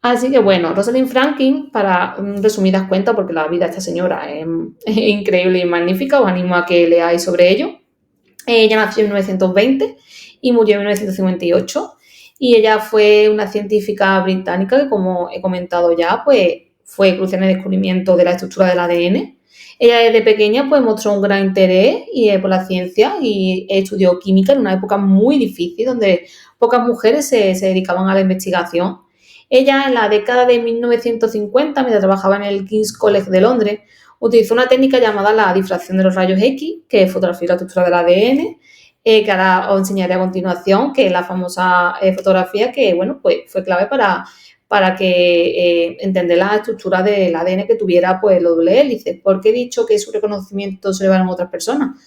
Así que bueno, Rosalind Franklin, para resumidas cuentas, porque la vida de esta señora es increíble y magnífica, os animo a que leáis sobre ello. Ella nació en 1920 y murió en 1958. Y ella fue una científica británica que, como he comentado ya, pues fue crucial en el descubrimiento de la estructura del ADN. Ella desde pequeña pues mostró un gran interés por la ciencia y estudió química en una época muy difícil donde pocas mujeres se dedicaban a la investigación. Ella, en la década de 1950, mientras trabajaba en el King's College de Londres, utilizó una técnica llamada la difracción de los rayos X, que es fotografiar la estructura del ADN, que ahora os enseñaré a continuación, que es la famosa fotografía que, bueno, pues fue clave para que entender la estructura del ADN que tuviera pues los doble hélices. ¿Por qué he dicho que su reconocimiento se lo llevaron otras personas?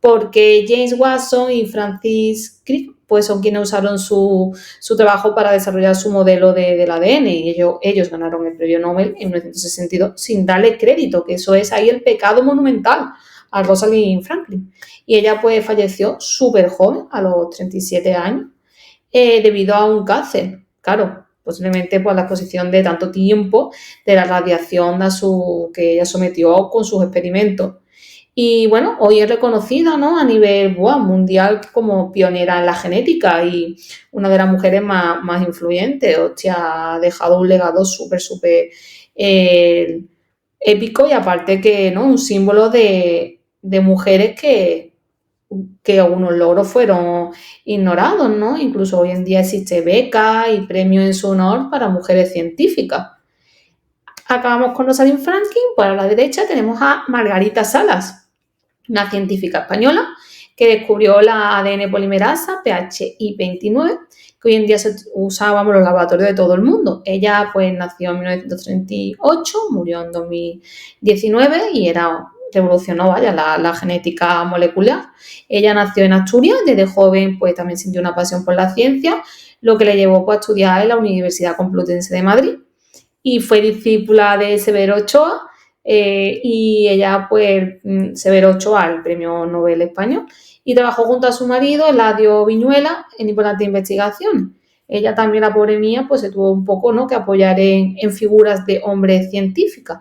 Porque James Watson y Francis Crick pues son quienes usaron su trabajo para desarrollar su modelo del ADN y ellos ganaron el premio Nobel en 1962 sin darle crédito, que eso es ahí el pecado monumental a Rosalind Franklin. Y ella pues falleció súper joven, a los 37 años, debido a un cáncer. Claro, posiblemente por la exposición de tanto tiempo de la radiación que ella sometió con sus experimentos. Y bueno, hoy es reconocida, ¿no?, a nivel mundial como pionera en la genética y una de las mujeres más influyentes. Hostia, ha dejado un legado súper épico y aparte que, ¿no?, un símbolo de mujeres que algunos logros fueron ignorados, ¿no? Incluso hoy en día existe becas y premios en su honor para mujeres científicas. Acabamos con Rosalind Franklin, pues a la derecha tenemos a Margarita Salas, una científica española que descubrió la ADN polimerasa PHI-29, que hoy en día se usa en los laboratorios de todo el mundo. Ella pues nació en 1938, murió en 2019 y revolucionó la genética molecular. Ella nació en Asturias, desde joven pues también sintió una pasión por la ciencia, lo que le llevó pues, a estudiar en la Universidad Complutense de Madrid y fue discípula de Severo Ochoa y ella pues Severo Ochoa, el premio Nobel español, y trabajó junto a su marido, Eladio Viñuela, en importantes investigaciones. Ella también, la pobre mía, pues se tuvo un poco, ¿no?, que apoyar en figuras de hombres científicas.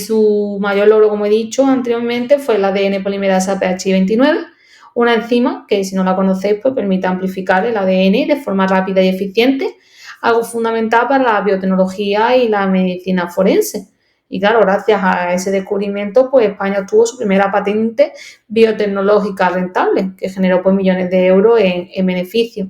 Su mayor logro, como he dicho anteriormente, fue el ADN polimerasa PHI-29, una enzima que, si no la conocéis, pues permite amplificar el ADN de forma rápida y eficiente, algo fundamental para la biotecnología y la medicina forense. Y claro, gracias a ese descubrimiento, pues España obtuvo su primera patente biotecnológica rentable, que generó pues millones de euros en beneficio.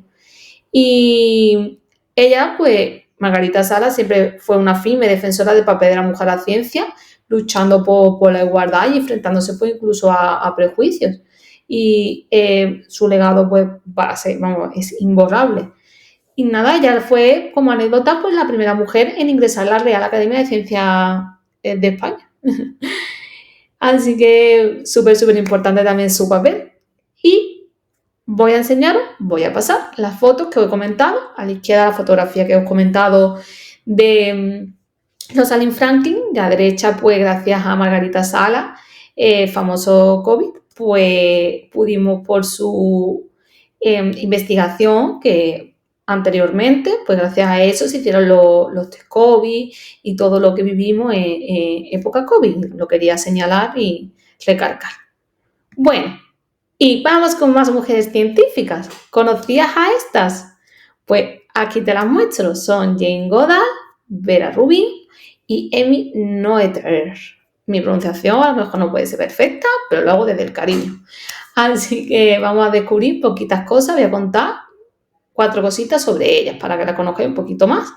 Y ella, pues, Margarita Salas, siempre fue una firme defensora del papel de la mujer a la ciencia, luchando por la igualdad y enfrentándose pues incluso a prejuicios. Y su legado pues es imborrable. Y nada, ella fue, como anécdota, pues la primera mujer en ingresar a la Real Academia de Ciencias de España. Así que súper importante también su papel. Y voy a enseñaros, voy a pasar las fotos que os he comentado. A la izquierda la fotografía que os he comentado de Rosalind Franklin, y a la derecha, pues gracias a Margarita Sala, famoso COVID, pues pudimos por su investigación que anteriormente, pues gracias a eso se hicieron los test COVID y todo lo que vivimos en época COVID. Lo quería señalar y recargar. Bueno, y vamos con más mujeres científicas. ¿Conocías a estas? Pues aquí te las muestro. Son Jane Goodall, Vera Rubin y Emmy Noether. Mi pronunciación a lo mejor no puede ser perfecta, pero lo hago desde el cariño. Así que vamos a descubrir poquitas cosas. Voy a contar 4 cositas sobre ellas para que la conozcáis un poquito más.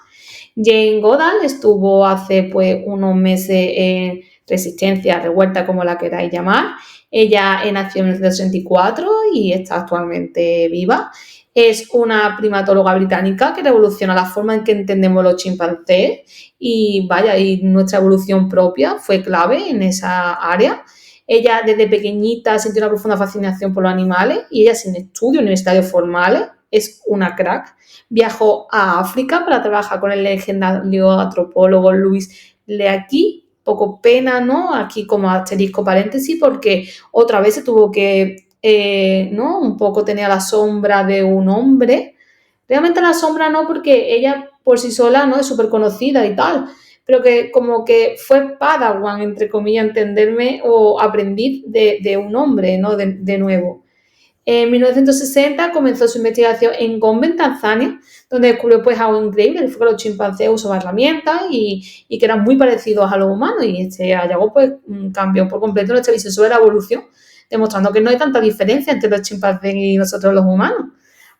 Jane Goodall estuvo hace pues unos meses en Resistencia, Revuelta, como la queráis llamar. Ella nació en 1964 y está actualmente viva. Es una primatóloga británica que revoluciona la forma en que entendemos los chimpancés y nuestra evolución propia fue clave en esa área. Ella desde pequeñita sintió una profunda fascinación por los animales y ella, sin estudios universitarios formales, es una crack. Viajó a África para trabajar con el legendario antropólogo Louis Leakey. Poco pena, ¿no? Aquí como asterisco paréntesis, porque otra vez se tuvo que, ¿no? Un poco tenía la sombra de un hombre. Realmente la sombra no, porque ella por sí sola, ¿no? Es súper conocida y tal, pero que como que fue Padawan, entre comillas, entenderme, o aprendiz de un hombre, ¿no? De nuevo. En 1960 comenzó su investigación en Gombe, en Tanzania, donde descubrió pues algo increíble, que fue que los chimpancés usaban herramientas y que eran muy parecidos a los humanos, y este hallazgo pues cambió por completo nuestra visión sobre la evolución, demostrando que no hay tanta diferencia entre los chimpancés y nosotros los humanos.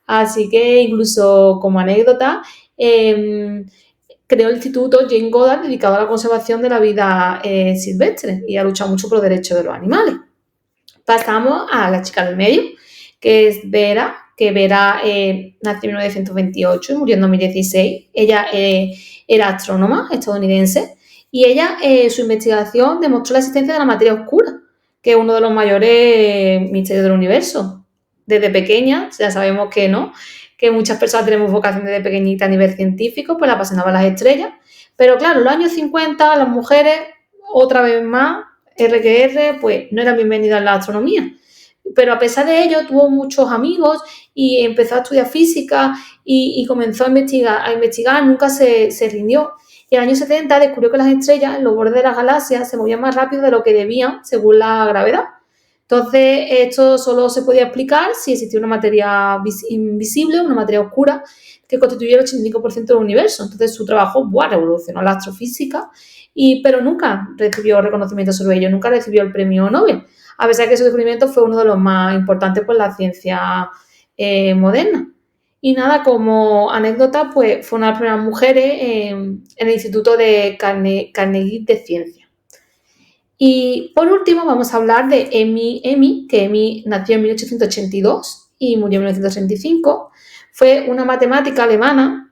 Así que incluso como anécdota, creó el Instituto Jane Goodall dedicado a la conservación de la vida silvestre y ha luchado mucho por los derechos de los animales. Pasamos a la chica del medio, que es Vera, que Vera nació en 1928 y murió en 2016. Ella era astrónoma estadounidense y ella, su investigación demostró la existencia de la materia oscura, que es uno de los mayores misterios del universo. Desde pequeña, ya sabemos que no, que muchas personas tenemos vocación desde pequeñita a nivel científico, pues la apasionaban las estrellas. Pero claro, en los años 50 las mujeres, otra vez más, R, pues no eran bienvenidas en la astronomía. Pero a pesar de ello tuvo muchos amigos y empezó a estudiar física y comenzó a investigar, nunca se rindió. Y en el año 70 descubrió que las estrellas en los bordes de las galaxias se movían más rápido de lo que debían según la gravedad. Entonces esto solo se podía explicar si existía una materia invisible, una materia oscura, que constituye el 85% del universo. Entonces su trabajo revolucionó la astrofísica, pero nunca recibió reconocimiento sobre ello, nunca recibió el premio Nobel, a pesar de que su descubrimiento fue uno de los más importantes por la ciencia moderna. Y nada, como anécdota, pues fue una de las primeras mujeres en el Instituto de Carnegie de Ciencia. Y por último vamos a hablar de Emmy, que Emmy nació en 1882 y murió en 1935. Fue una matemática alemana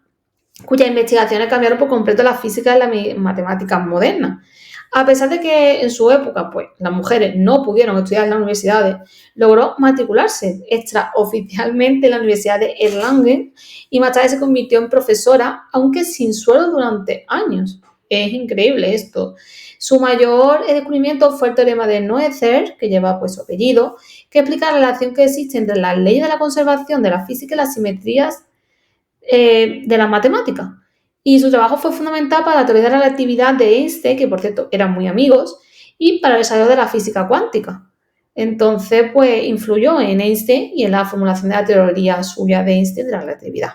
cuyas investigaciones cambiaron por completo la física y las matemáticas modernas. A pesar de que en su época pues, las mujeres no pudieron estudiar en las universidades, logró matricularse extraoficialmente en la Universidad de Erlangen y más tarde se convirtió en profesora, aunque sin sueldo durante años. Es increíble esto. Su mayor descubrimiento fue el teorema de Noether, que lleva pues, su apellido, que explica la relación que existe entre las leyes de la conservación de la física y las simetrías de las matemáticas. Y su trabajo fue fundamental para la teoría de la relatividad de Einstein, que por cierto eran muy amigos, y para el desarrollo de la física cuántica. Entonces, pues influyó en Einstein y en la formulación de la teoría suya de Einstein de la relatividad.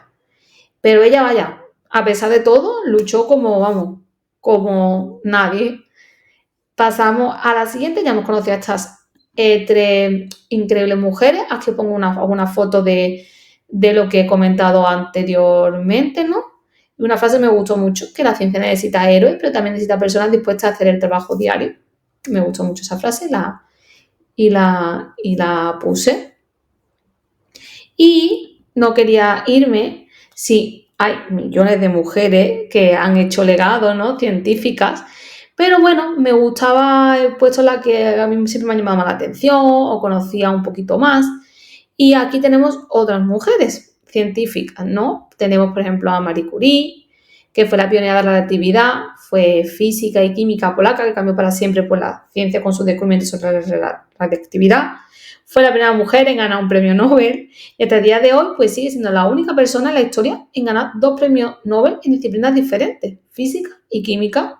Pero ella, a pesar de todo, luchó como nadie. Pasamos a la siguiente. Ya hemos conocido a estas 3 increíbles mujeres. Aquí os pongo alguna foto de lo que he comentado anteriormente, ¿no? Y una frase me gustó mucho, que la ciencia necesita héroes, pero también necesita personas dispuestas a hacer el trabajo diario. Me gustó mucho esa frase y la puse. Y no quería irme, sí, hay millones de mujeres que han hecho legado, ¿no? Científicas, pero bueno, me gustaba, he puesto la que a mí siempre me ha llamado más la atención o conocía un poquito más. Y aquí tenemos otras mujeres científicas, ¿no? Tenemos, por ejemplo, a Marie Curie, que fue la pionera de la relatividad, fue física y química polaca que cambió para siempre por la ciencia con sus descubrimientos sobre la radiactividad. Fue la primera mujer en ganar un premio Nobel y hasta el día de hoy pues sigue siendo la única persona en la historia en ganar 2 premios Nobel en disciplinas diferentes, física y química.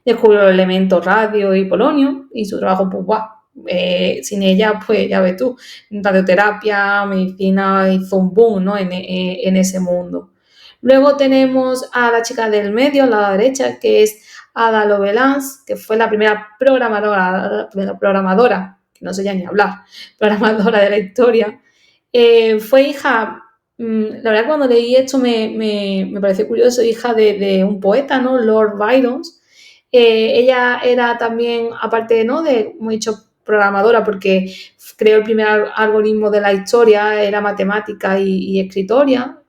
Descubrió los elementos radio y polonio y su trabajo, pues, ¡guau! Sin ella, pues ya ves tú, radioterapia, medicina hizo un boom, ¿no? en ese mundo. Luego tenemos a la chica del medio, a la derecha, que es Ada Lovelace, que fue la primera programadora, que no sé ya ni hablar, programadora de la historia. Fue hija, la verdad cuando leí esto me pareció curioso, hija de un poeta, ¿no? Lord Byron. Ella era también, aparte, ¿no? de, como he dicho, programadora, porque creó el primer algoritmo de la historia, era matemática y escritora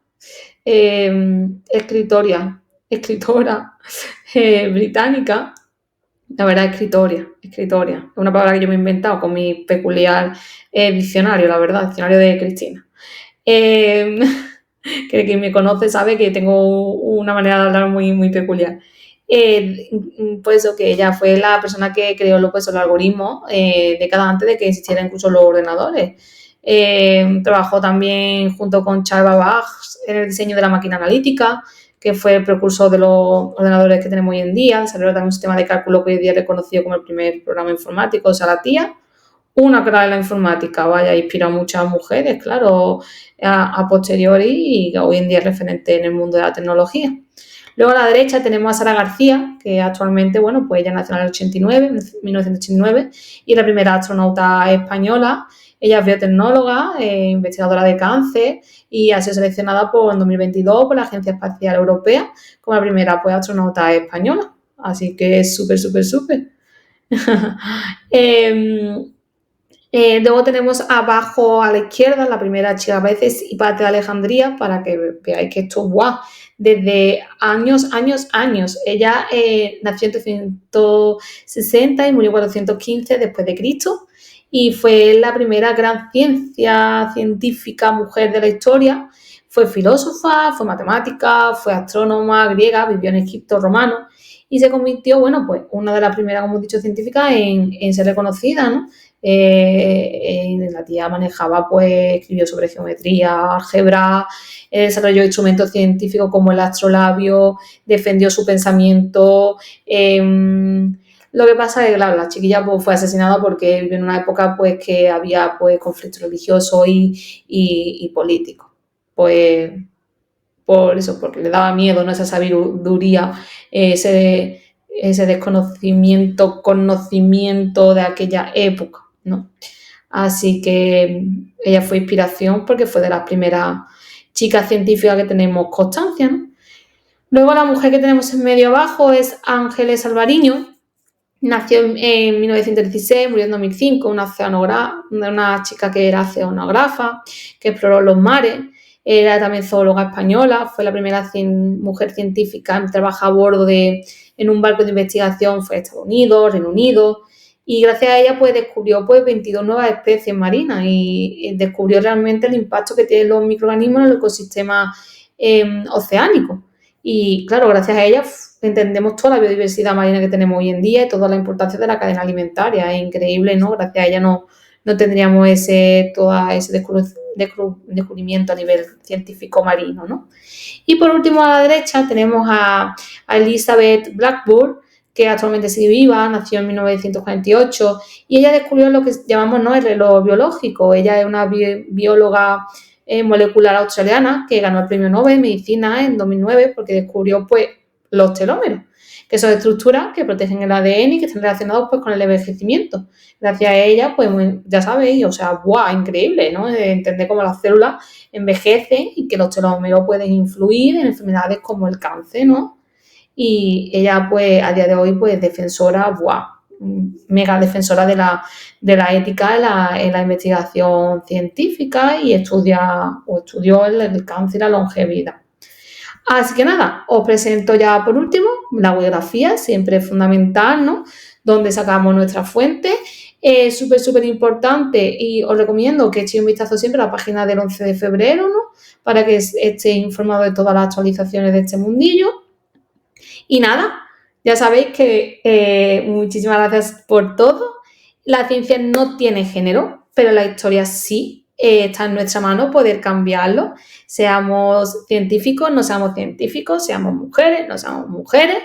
británica. La verdad, escritora. Es una palabra que yo me he inventado con mi peculiar diccionario, la verdad, diccionario de Cristina. Que quien me conoce sabe que tengo una manera de hablar muy, muy peculiar. Pues eso, que ella fue la persona que creó los algoritmos décadas antes de que existieran incluso los ordenadores. Trabajó también junto con Charles Babbage en el diseño de la máquina analítica, que fue el precursor de los ordenadores que tenemos hoy en día. Desarrolló también un sistema de cálculo que hoy día es reconocido como el primer programa informático. O sea, la tía, una clara de la informática, vaya, inspiró a muchas mujeres, claro, a posteriori, y hoy en día es referente en el mundo de la tecnología. Luego a la derecha tenemos a Sara García, que actualmente, bueno, pues ella nació en el 1989, y es la primera astronauta española. Ella es biotecnóloga, investigadora de cáncer y ha sido seleccionada en 2022 por la Agencia Espacial Europea como la primera, pues, astronauta española. Así que es súper, súper, súper. Luego tenemos abajo a la izquierda la primera chica a veces Hipátija de Alejandría, para que veáis que esto es guau. Desde años. Ella nació en 360 y murió en 415 después de Cristo y fue la primera gran científica mujer de la historia. Fue filósofa, fue matemática, fue astrónoma griega, vivió en Egipto romano y se convirtió, bueno, pues una de las primeras, como he dicho, científicas en ser reconocida, ¿no? La tía manejaba, pues, escribió sobre geometría, álgebra, desarrolló instrumentos científicos como el astrolabio, defendió su pensamiento. Lo que pasa es que, claro, la chiquilla, pues, fue asesinada porque vivió en una época, pues, que había, pues, conflictos religiosos y políticos. Pues por eso, porque le daba miedo, ¿no? Esa sabiduría, ese conocimiento de aquella época, ¿no? Así que ella fue inspiración porque fue de las primeras chicas científicas que tenemos constancia, ¿no? Luego la mujer que tenemos en medio abajo es Ángeles Alvariño. Nació en 1916, murió en 2005, una chica que era oceanógrafa, que exploró los mares. Era también zoóloga española, fue la primera mujer científica en trabajar a bordo en un barco de investigación, fue Estados Unidos, Reino Unido, y gracias a ella pues descubrió, pues, 22 nuevas especies marinas y descubrió realmente el impacto que tienen los microorganismos en el ecosistema oceánico. Y claro, gracias a ella entendemos toda la biodiversidad marina que tenemos hoy en día y toda la importancia de la cadena alimentaria. Es increíble, ¿no? Gracias a ella no tendríamos todo ese descubrimiento a nivel científico marino, ¿no? Y por último, a la derecha tenemos a Elizabeth Blackburn, que actualmente sigue viva, nació en 1948, y ella descubrió lo que llamamos, ¿no?, el reloj biológico. Ella es una bióloga molecular australiana que ganó el premio Nobel de Medicina en 2009 porque descubrió, pues, los telómeros, que son estructuras que protegen el ADN y que están relacionados, pues, con el envejecimiento. Gracias a ella, pues, ya sabéis, o sea, ¡buah!, increíble, ¿no? Entender cómo las células envejecen y que los telómeros pueden influir en enfermedades como el cáncer, ¿no? Y ella, pues, a día de hoy, pues, defensora, ¡buah!, mega defensora de la ética en la investigación científica y estudió el cáncer y la longevidad. Así que nada, os presento ya por último la bibliografía, siempre es fundamental, ¿no?, donde sacamos nuestras fuentes. súper importante, y os recomiendo que echéis un vistazo siempre a la página del 11 de febrero, ¿no? Para que estéis informados de todas las actualizaciones de este mundillo. Y nada, ya sabéis que muchísimas gracias por todo. La ciencia no tiene género, pero la historia sí. Está en nuestra mano poder cambiarlo. Seamos científicos, no seamos científicos, seamos mujeres, no seamos mujeres.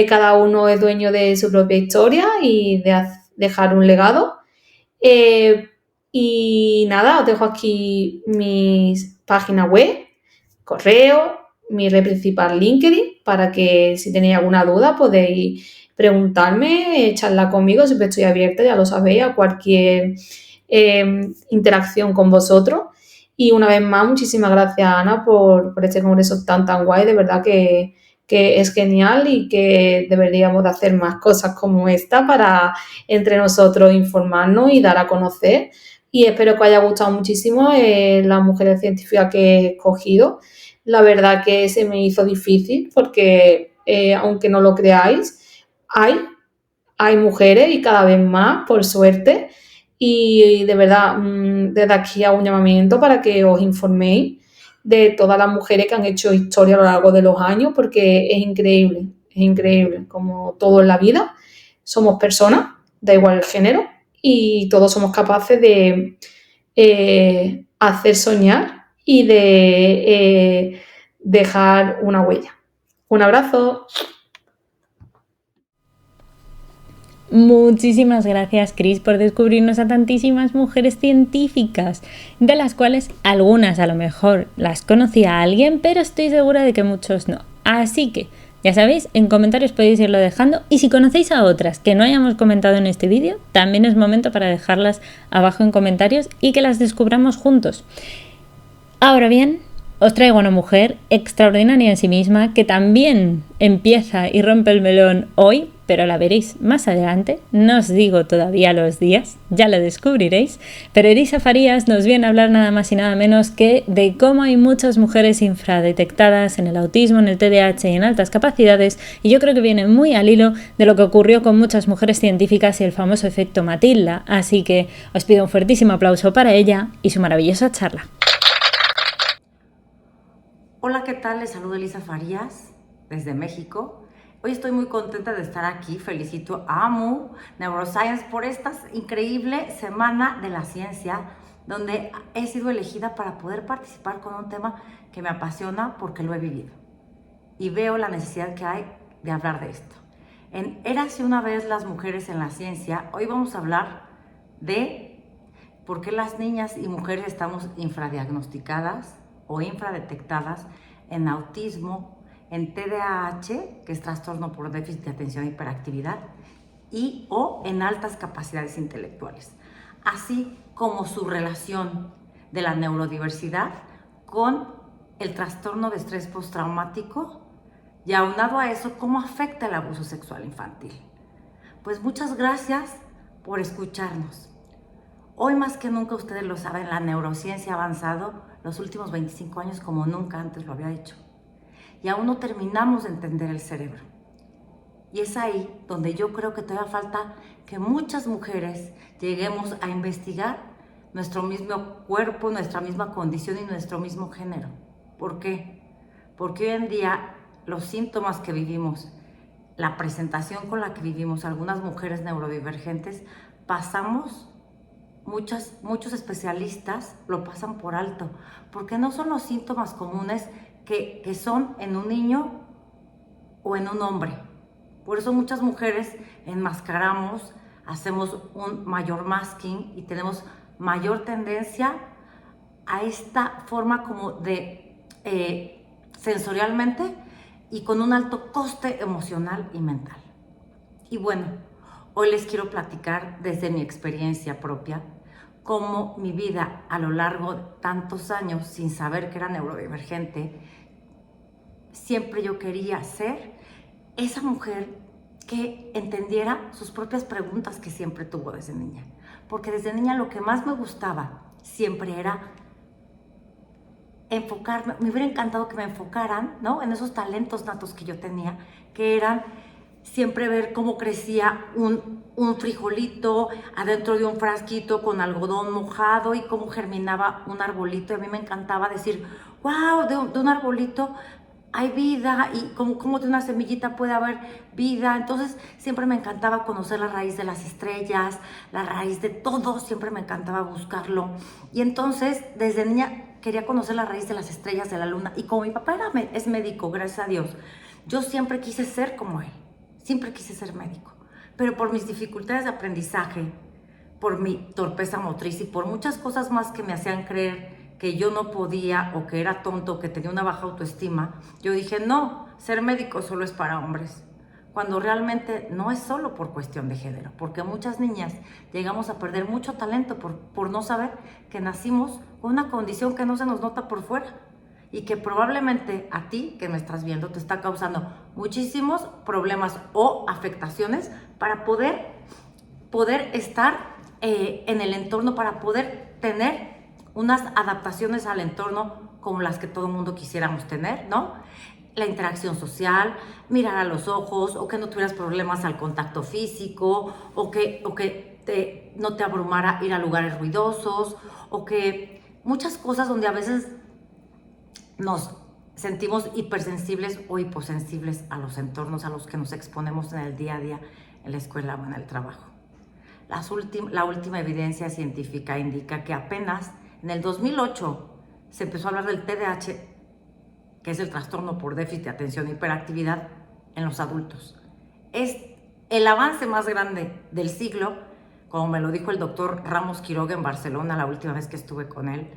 Cada uno es dueño de su propia historia y de dejar un legado. Y nada, os dejo aquí mis páginas web, correo, mi red principal LinkedIn, para que si tenéis alguna duda podéis preguntarme, charlar conmigo, siempre estoy abierta, ya lo sabéis, a cualquier interacción con vosotros. Y una vez más, muchísimas gracias, Ana, por este congreso tan guay, de verdad que es genial y que deberíamos de hacer más cosas como esta para entre nosotros informarnos y dar a conocer. Y espero que os haya gustado muchísimo las mujeres científicas que he escogido. La verdad que se me hizo difícil porque, aunque no lo creáis, hay mujeres y cada vez más, por suerte. Y de verdad, desde aquí hago un llamamiento para que os informéis de todas las mujeres que han hecho historia a lo largo de los años, porque es increíble, como todo en la vida. Somos personas, da igual el género, y todos somos capaces de hacer soñar y de dejar una huella. Un abrazo. Muchísimas gracias, Cris, por descubrirnos a tantísimas mujeres científicas, de las cuales algunas a lo mejor las conocía alguien, pero estoy segura de que muchos no. Así que, ya sabéis, en comentarios podéis irlo dejando, y si conocéis a otras que no hayamos comentado en este vídeo, también es momento para dejarlas abajo en comentarios y que las descubramos juntos. Ahora bien, os traigo a una mujer extraordinaria en sí misma, que también empieza y rompe el melón hoy, pero la veréis más adelante. No os digo todavía los días, ya lo descubriréis, pero Elisa Farías nos viene a hablar nada más y nada menos que de cómo hay muchas mujeres infradetectadas en el autismo, en el TDAH y en altas capacidades, y yo creo que viene muy al hilo de lo que ocurrió con muchas mujeres científicas y el famoso efecto Matilda, así que os pido un fuertísimo aplauso para ella y su maravillosa charla. Hola, ¿qué tal? Les saludo Elisa Farías desde México. Hoy estoy muy contenta de estar aquí. Felicito a AMU Neuroscience por esta increíble Semana de la Ciencia, donde he sido elegida para poder participar con un tema que me apasiona porque lo he vivido. Y veo la necesidad que hay de hablar de esto. En Érase una vez las mujeres en la ciencia, hoy vamos a hablar de por qué las niñas y mujeres estamos infradiagnosticadas o infradetectadas en autismo, en TDAH, que es trastorno por déficit de atención e hiperactividad, y o en altas capacidades intelectuales, así como su relación de la neurodiversidad con el trastorno de estrés postraumático, y aunado a eso, cómo afecta el abuso sexual infantil. Pues muchas gracias por escucharnos. Hoy más que nunca, ustedes lo saben, la neurociencia ha avanzado los últimos 25 años como nunca antes lo había hecho. Y aún no terminamos de entender el cerebro. Y es ahí donde yo creo que todavía falta que muchas mujeres lleguemos a investigar nuestro mismo cuerpo, nuestra misma condición y nuestro mismo género. ¿Por qué? Porque hoy en día los síntomas que vivimos, la presentación con la que vivimos algunas mujeres neurodivergentes, muchos especialistas lo pasan por alto, porque no son los síntomas comunes que son en un niño o en un hombre. Por eso muchas mujeres enmascaramos, hacemos un mayor masking y tenemos mayor tendencia a esta forma como de sensorialmente y con un alto coste emocional y mental. Y bueno, hoy les quiero platicar desde mi experiencia propia cómo mi vida a lo largo de tantos años sin saber que era neurodivergente, siempre yo quería ser esa mujer que entendiera sus propias preguntas que siempre tuvo desde niña. Porque desde niña lo que más me gustaba siempre era enfocarme. Me hubiera encantado que me enfocaran, ¿no?, en esos talentos natos que yo tenía, que eran siempre ver cómo crecía un frijolito adentro de un frasquito con algodón mojado y cómo germinaba un arbolito. Y a mí me encantaba decir, wow, de un arbolito hay vida y como de una semillita puede haber vida. Entonces siempre me encantaba conocer la raíz de las estrellas, la raíz de todo, siempre me encantaba buscarlo. Y entonces desde niña quería conocer la raíz de las estrellas, de la luna. Y como mi papá es médico, gracias a Dios, yo siempre quise ser como él, siempre quise ser médico. Pero por mis dificultades de aprendizaje, por mi torpeza motriz y por muchas cosas más que me hacían creer que yo no podía o que era tonto, que tenía una baja autoestima, yo dije, no, ser médico solo es para hombres. Cuando realmente no es solo por cuestión de género, porque muchas niñas llegamos a perder mucho talento por no saber que nacimos con una condición que no se nos nota por fuera y que probablemente a ti que me estás viendo te está causando muchísimos problemas o afectaciones para poder estar en el entorno, para poder tener unas adaptaciones al entorno como las que todo el mundo quisiéramos tener, ¿no? La interacción social, mirar a los ojos, o que no tuvieras problemas al contacto físico, o que no te abrumara ir a lugares ruidosos, o que muchas cosas donde a veces nos sentimos hipersensibles o hiposensibles a los entornos a los que nos exponemos en el día a día, en la escuela o en el trabajo. La última evidencia científica indica que apenas en el 2008 se empezó a hablar del TDAH, que es el trastorno por déficit de atención e hiperactividad en los adultos. Es el avance más grande del siglo, como me lo dijo el doctor Ramos Quiroga en Barcelona la última vez que estuve con él.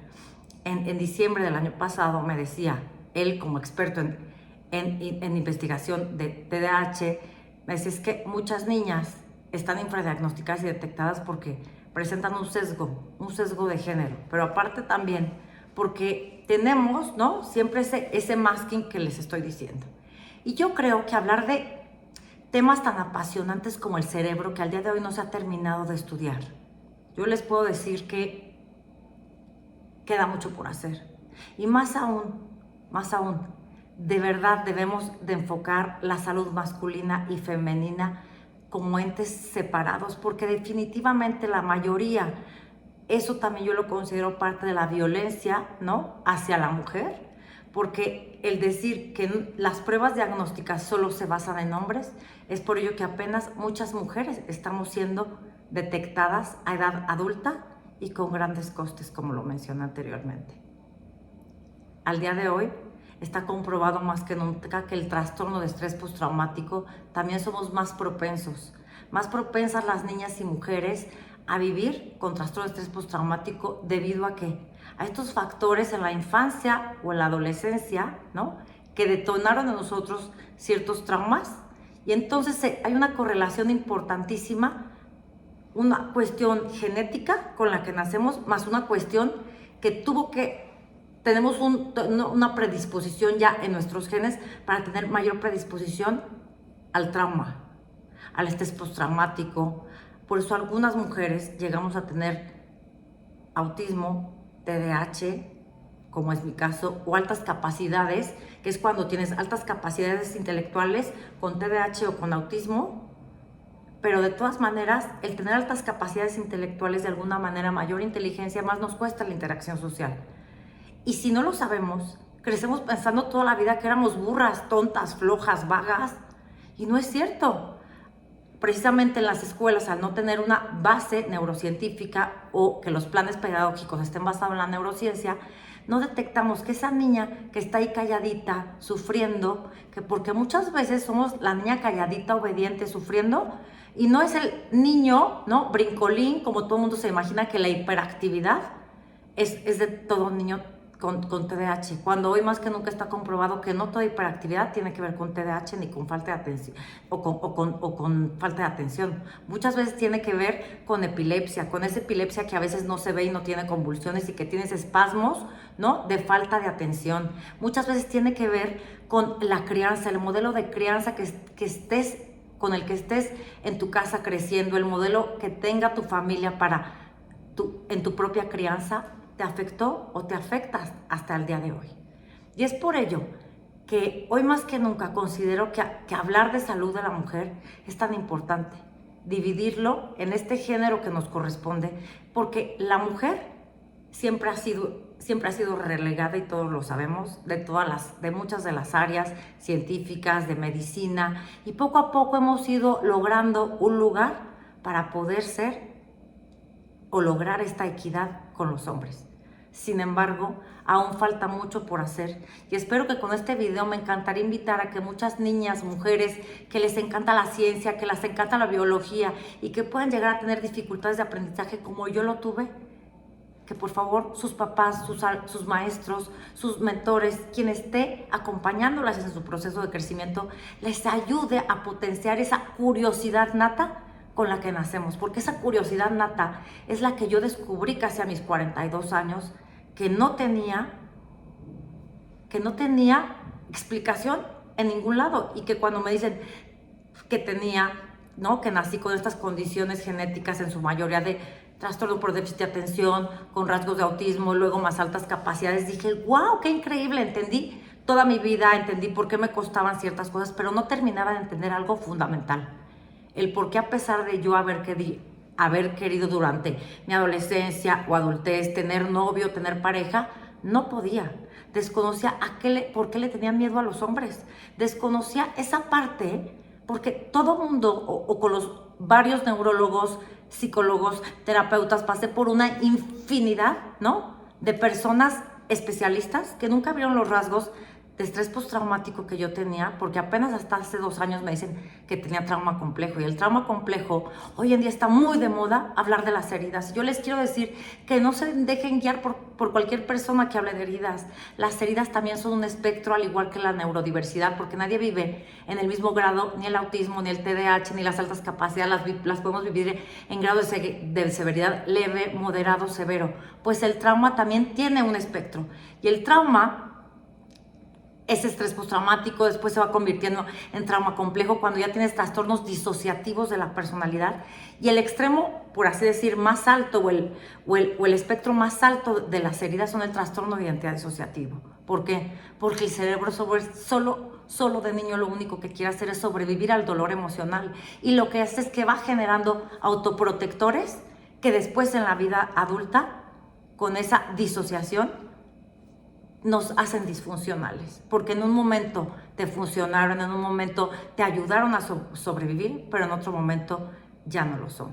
En diciembre del año pasado me decía, él como experto en investigación de TDAH, me decía, es que muchas niñas están infradiagnosticadas y detectadas porque presentan un sesgo de género, pero aparte también porque tenemos, ¿no?, siempre ese masking que les estoy diciendo. Y yo creo que hablar de temas tan apasionantes como el cerebro, que al día de hoy no se ha terminado de estudiar, yo les puedo decir que queda mucho por hacer. Y más aún, de verdad debemos de enfocar la salud masculina y femenina como entes separados, porque definitivamente la mayoría, eso también yo lo considero parte de la violencia, ¿no?, hacia la mujer, porque el decir que las pruebas diagnósticas solo se basan en hombres, es por ello que apenas muchas mujeres estamos siendo detectadas a edad adulta y con grandes costes, como lo mencioné anteriormente. Al día de hoy está comprobado más que nunca que el trastorno de estrés postraumático también somos más propensas las niñas y mujeres a vivir con trastorno de estrés postraumático debido a que a estos factores en la infancia o en la adolescencia, ¿no?, que detonaron en nosotros ciertos traumas. Y entonces hay una correlación importantísima, una cuestión genética con la que nacemos, más una cuestión que tenemos una predisposición ya en nuestros genes para tener mayor predisposición al trauma, al estrés postraumático. Por eso algunas mujeres llegamos a tener autismo, TDAH, como es mi caso, o altas capacidades, que es cuando tienes altas capacidades intelectuales con TDAH o con autismo, pero de todas maneras, el tener altas capacidades intelectuales, de alguna manera mayor inteligencia, más nos cuesta la interacción social. Y si no lo sabemos, crecemos pensando toda la vida que éramos burras, tontas, flojas, vagas, y no es cierto. Precisamente en las escuelas, al no tener una base neurocientífica o que los planes pedagógicos estén basados en la neurociencia, no detectamos que esa niña que está ahí calladita, sufriendo, porque muchas veces somos la niña calladita, obediente, sufriendo, y no es el niño, ¿no?, brincolín, como todo el mundo se imagina que la hiperactividad es de todo niño con TDAH, cuando hoy más que nunca está comprobado que no toda hiperactividad tiene que ver con TDAH ni con falta de atención o con falta de atención. Muchas veces tiene que ver con epilepsia, con esa epilepsia que a veces no se ve y no tiene convulsiones y que tienes espasmos, ¿no?, de falta de atención. Muchas veces tiene que ver con la crianza, el modelo de crianza con el que estés en tu casa creciendo, el modelo que tenga tu familia en tu propia crianza, te afectó o te afecta hasta el día de hoy. Y es por ello que hoy más que nunca considero que hablar de salud de la mujer es tan importante, dividirlo en este género que nos corresponde, porque la mujer siempre ha sido relegada, y todos lo sabemos, de muchas de las áreas científicas, de medicina, y poco a poco hemos ido logrando un lugar para poder ser o lograr esta equidad con los hombres. Sin embargo, aún falta mucho por hacer, y espero que con este video me encantaría invitar a que muchas niñas, mujeres que les encanta la ciencia, que les encanta la biología y que puedan llegar a tener dificultades de aprendizaje como yo lo tuve, que por favor sus papás, sus maestros, sus mentores, quien esté acompañándolas en su proceso de crecimiento, les ayude a potenciar esa curiosidad nata con la que nacemos, porque esa curiosidad nata es la que yo descubrí casi a mis 42 años, que no tenía explicación en ningún lado, y que cuando me dicen que que nací con estas condiciones genéticas, en su mayoría de trastorno por déficit de atención, con rasgos de autismo, luego más altas capacidades, dije, wow, qué increíble, entendí toda mi vida, entendí por qué me costaban ciertas cosas, pero no terminaba de entender algo fundamental, el por qué, a pesar de yo haber querido durante mi adolescencia o adultez tener novio, tener pareja, no podía. Desconocía por qué le tenía miedo a los hombres. Desconocía esa parte, porque todo mundo, o con los varios neurólogos, psicólogos, terapeutas, pasé por una infinidad, de personas especialistas que nunca vieron los rasgos de estrés postraumático que yo tenía, porque apenas hasta hace 2 años me dicen que tenía trauma complejo, y el trauma complejo hoy en día está muy de moda hablar de las heridas. Yo les quiero decir que no se dejen guiar por cualquier persona que hable de heridas. Las heridas también son un espectro, al igual que la neurodiversidad, porque nadie vive en el mismo grado, ni el autismo, ni el TDAH, ni las altas capacidades, las podemos vivir en grado de severidad leve, moderado, severo. Pues el trauma también tiene un espectro, y el trauma, ese estrés postraumático, después se va convirtiendo en trauma complejo cuando ya tienes trastornos disociativos de la personalidad, y el extremo, por así decir, más alto, o el espectro más alto de las heridas son el trastorno de identidad disociativo. ¿Por qué? Porque el cerebro solo de niño lo único que quiere hacer es sobrevivir al dolor emocional, y lo que hace es que va generando autoprotectores que después en la vida adulta, con esa disociación, nos hacen disfuncionales, porque en un momento te funcionaron, en un momento te ayudaron a sobrevivir, pero en otro momento ya no lo son.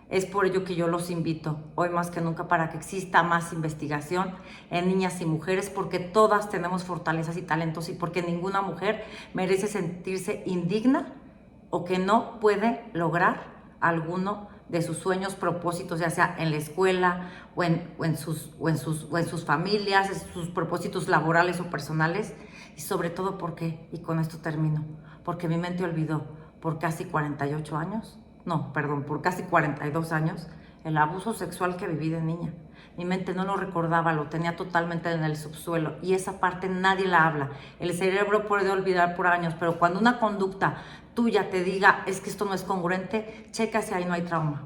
Es por ello que yo los invito hoy más que nunca para que exista más investigación en niñas y mujeres, porque todas tenemos fortalezas y talentos, y porque ninguna mujer merece sentirse indigna o que no puede lograr alguno de sus sueños, propósitos, ya sea en la escuela o en sus familias, en sus propósitos laborales o personales. Y sobre todo porque, y con esto termino, porque mi mente olvidó por casi 42 años, el abuso sexual que viví de niña. Mi mente no lo recordaba, lo tenía totalmente en el subsuelo, y esa parte nadie la habla. El cerebro puede olvidar por años, pero cuando una conducta tuya te diga, es que esto no es congruente, checa si ahí no hay trauma.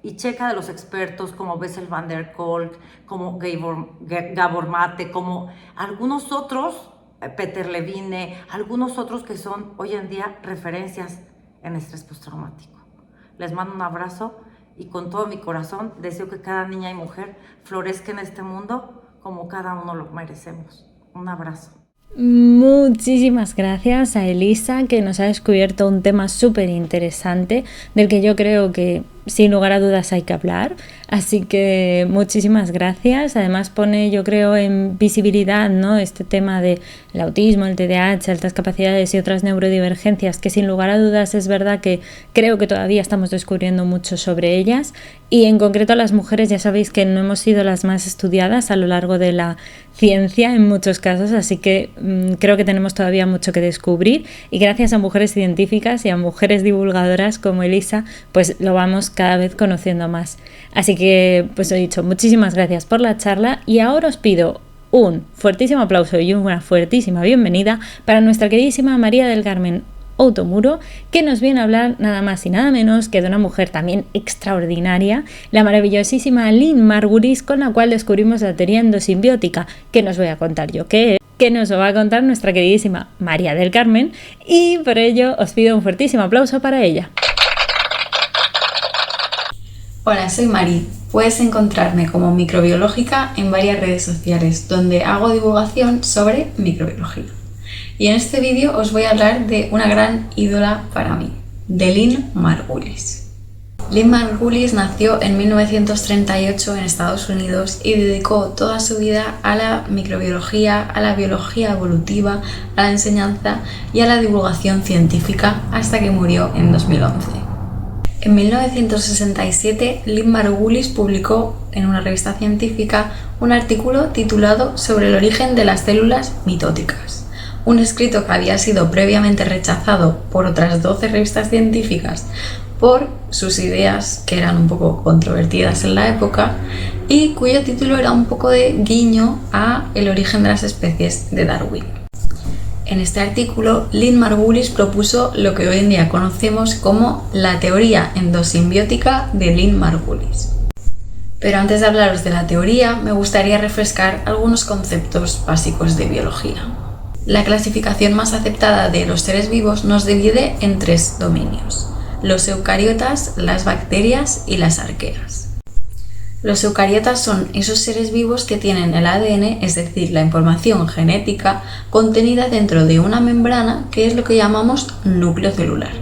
Y checa de los expertos como Bessel van der Kolk, como Gabor Mate, como algunos otros, Peter Levine, algunos otros que son hoy en día referencias en estrés postraumático. Les mando un abrazo, y con todo mi corazón deseo que cada niña y mujer florezca en este mundo como cada uno lo merecemos. Un abrazo. Muchísimas gracias a Elisa, que nos ha descubierto un tema súper interesante del que yo creo que sin lugar a dudas hay que hablar, así que muchísimas gracias. Además pone, yo creo, en visibilidad, ¿no?, este tema del autismo, el TDAH, altas capacidades y otras neurodivergencias, que sin lugar a dudas es verdad que creo que todavía estamos descubriendo mucho sobre ellas, y en concreto las mujeres ya sabéis que no hemos sido las más estudiadas a lo largo de la ciencia en muchos casos, así que creo que tenemos todavía mucho que descubrir, y gracias a mujeres científicas y a mujeres divulgadoras como Elisa, pues lo vamos cada vez conociendo más. Así que, pues he dicho, muchísimas gracias por la charla, y ahora os pido un fuertísimo aplauso y una fuertísima bienvenida para nuestra queridísima María del Carmen Outomuro, que nos viene a hablar nada más y nada menos que de una mujer también extraordinaria, la maravillosísima Lynn Margulis, con la cual descubrimos la teoría endosimbiótica, que nos voy a contar yo qué es. que nos lo va a contar nuestra queridísima María del Carmen, y por ello os pido un fuertísimo aplauso para ella. Hola, soy Mari. Puedes encontrarme como microbiológica en varias redes sociales, donde hago divulgación sobre microbiología. Y en este vídeo os voy a hablar de una gran ídola para mí, de Lynn Margulis. Lynn Margulis nació en 1938 en Estados Unidos y dedicó toda su vida a la microbiología, a la biología evolutiva, a la enseñanza y a la divulgación científica hasta que murió en 2011. En 1967, Lynn Margulis publicó en una revista científica un artículo titulado Sobre el origen de las células mitóticas, un escrito que había sido previamente rechazado por otras 12 revistas científicas por sus ideas, que eran un poco controvertidas en la época, y cuyo título era un poco de guiño a el origen de las especies de Darwin. En este artículo, Lynn Margulis propuso lo que hoy en día conocemos como la teoría endosimbiótica de Lynn Margulis. Pero antes de hablaros de la teoría, me gustaría refrescar algunos conceptos básicos de biología. La clasificación más aceptada de los seres vivos nos divide en 3 dominios: los eucariotas, las bacterias y las arqueas. Los eucariotas son esos seres vivos que tienen el ADN, es decir, la información genética, contenida dentro de una membrana que es lo que llamamos núcleo celular.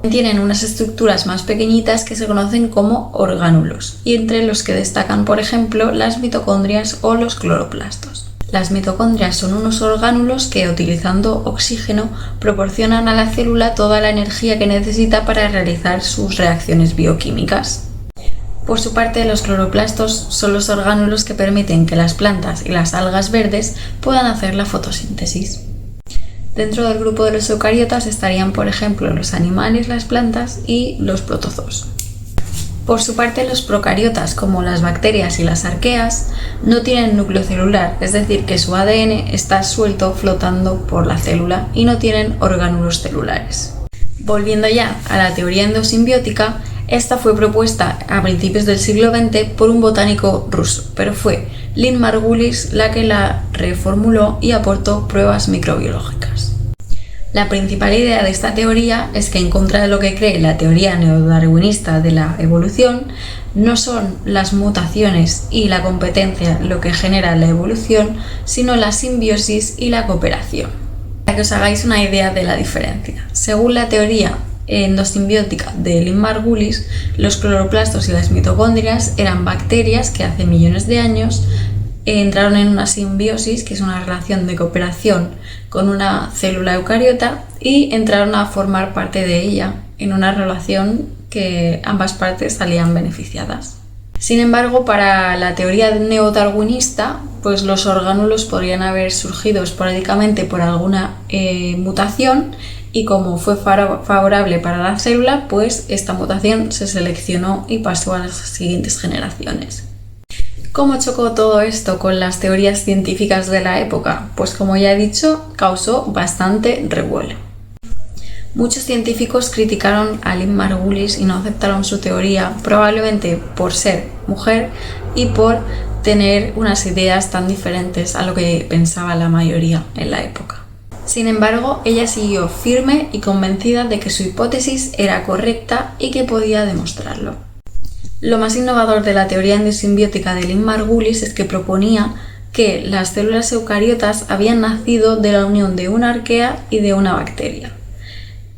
Tienen unas estructuras más pequeñitas que se conocen como orgánulos, y entre los que destacan, por ejemplo, las mitocondrias o los cloroplastos. Las mitocondrias son unos orgánulos que, utilizando oxígeno, proporcionan a la célula toda la energía que necesita para realizar sus reacciones bioquímicas. Por su parte, los cloroplastos son los orgánulos que permiten que las plantas y las algas verdes puedan hacer la fotosíntesis. Dentro del grupo de los eucariotas estarían, por ejemplo, los animales, las plantas y los protozoos. Por su parte, los procariotas, como las bacterias y las arqueas, no tienen núcleo celular, es decir, que su ADN está suelto flotando por la célula y no tienen orgánulos celulares. Volviendo ya a la teoría endosimbiótica, esta fue propuesta a principios del siglo XX por un botánico ruso, pero fue Lynn Margulis la que la reformuló y aportó pruebas microbiológicas. La principal idea de esta teoría es que, en contra de lo que cree la teoría neodarwinista de la evolución, no son las mutaciones y la competencia lo que genera la evolución, sino la simbiosis y la cooperación. Para que os hagáis una idea de la diferencia, según la teoría endosimbiótica de Lynn Margulis, los cloroplastos y las mitocondrias eran bacterias que hace millones de años entraron en una simbiosis, que es una relación de cooperación con una célula eucariota, y entraron a formar parte de ella en una relación que ambas partes salían beneficiadas. Sin embargo, para la teoría neodarwinista, pues los orgánulos podrían haber surgido esporádicamente por alguna mutación, y como fue favorable para la célula, pues esta mutación se seleccionó y pasó a las siguientes generaciones. ¿Cómo chocó todo esto con las teorías científicas de la época? Pues como ya he dicho, causó bastante revuelo. Muchos científicos criticaron a Lynn Margulis y no aceptaron su teoría, probablemente por ser mujer y por tener unas ideas tan diferentes a lo que pensaba la mayoría en la época. Sin embargo, ella siguió firme y convencida de que su hipótesis era correcta y que podía demostrarlo. Lo más innovador de la teoría endosimbiótica de Lynn Margulis es que proponía que las células eucariotas habían nacido de la unión de una arquea y de una bacteria,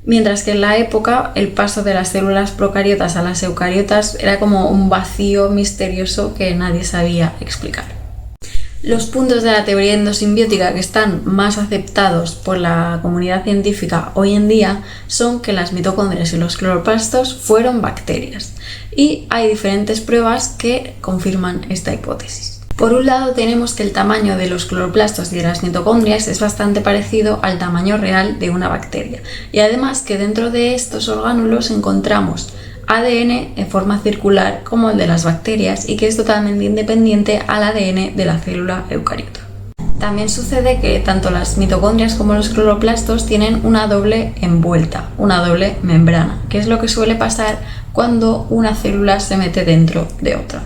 mientras que en la época el paso de las células procariotas a las eucariotas era como un vacío misterioso que nadie sabía explicar. Los puntos de la teoría endosimbiótica que están más aceptados por la comunidad científica hoy en día son que las mitocondrias y los cloroplastos fueron bacterias, y hay diferentes pruebas que confirman esta hipótesis. Por un lado, tenemos que el tamaño de los cloroplastos y de las mitocondrias es bastante parecido al tamaño real de una bacteria, y además que dentro de estos orgánulos encontramos ADN en forma circular como el de las bacterias y que es totalmente independiente al ADN de la célula eucariota. También sucede que tanto las mitocondrias como los cloroplastos tienen una doble envuelta, una doble membrana, que es lo que suele pasar cuando una célula se mete dentro de otra.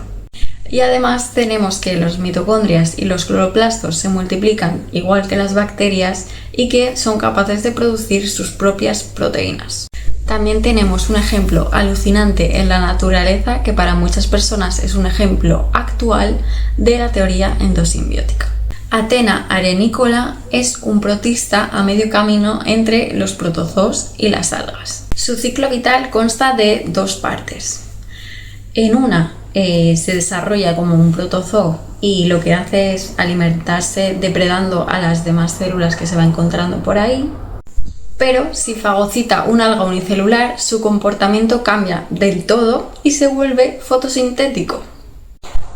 Y además tenemos que los mitocondrias y los cloroplastos se multiplican igual que las bacterias y que son capaces de producir sus propias proteínas. También tenemos un ejemplo alucinante en la naturaleza que para muchas personas es un ejemplo actual de la teoría endosimbiótica. Athena arenicola es un protista a medio camino entre los protozoos y las algas. Su ciclo vital consta de dos partes. En una se desarrolla como un protozoo y lo que hace es alimentarse depredando a las demás células que se va encontrando por ahí. Pero si fagocita una alga unicelular, su comportamiento cambia del todo y se vuelve fotosintético.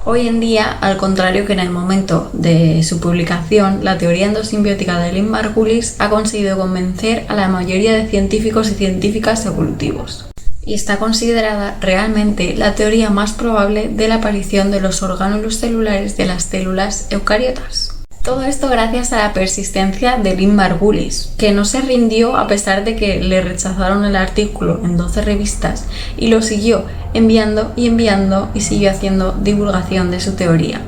Hoy en día, al contrario que en el momento de su publicación, la teoría endosimbiótica de Lynn Margulis ha conseguido convencer a la mayoría de científicos y científicas evolutivos. Y está considerada realmente la teoría más probable de la aparición de los orgánulos celulares de las células eucariotas. Todo esto gracias a la persistencia de Lynn Margulis, que no se rindió a pesar de que le rechazaron el artículo en 12 revistas y lo siguió enviando y siguió haciendo divulgación de su teoría.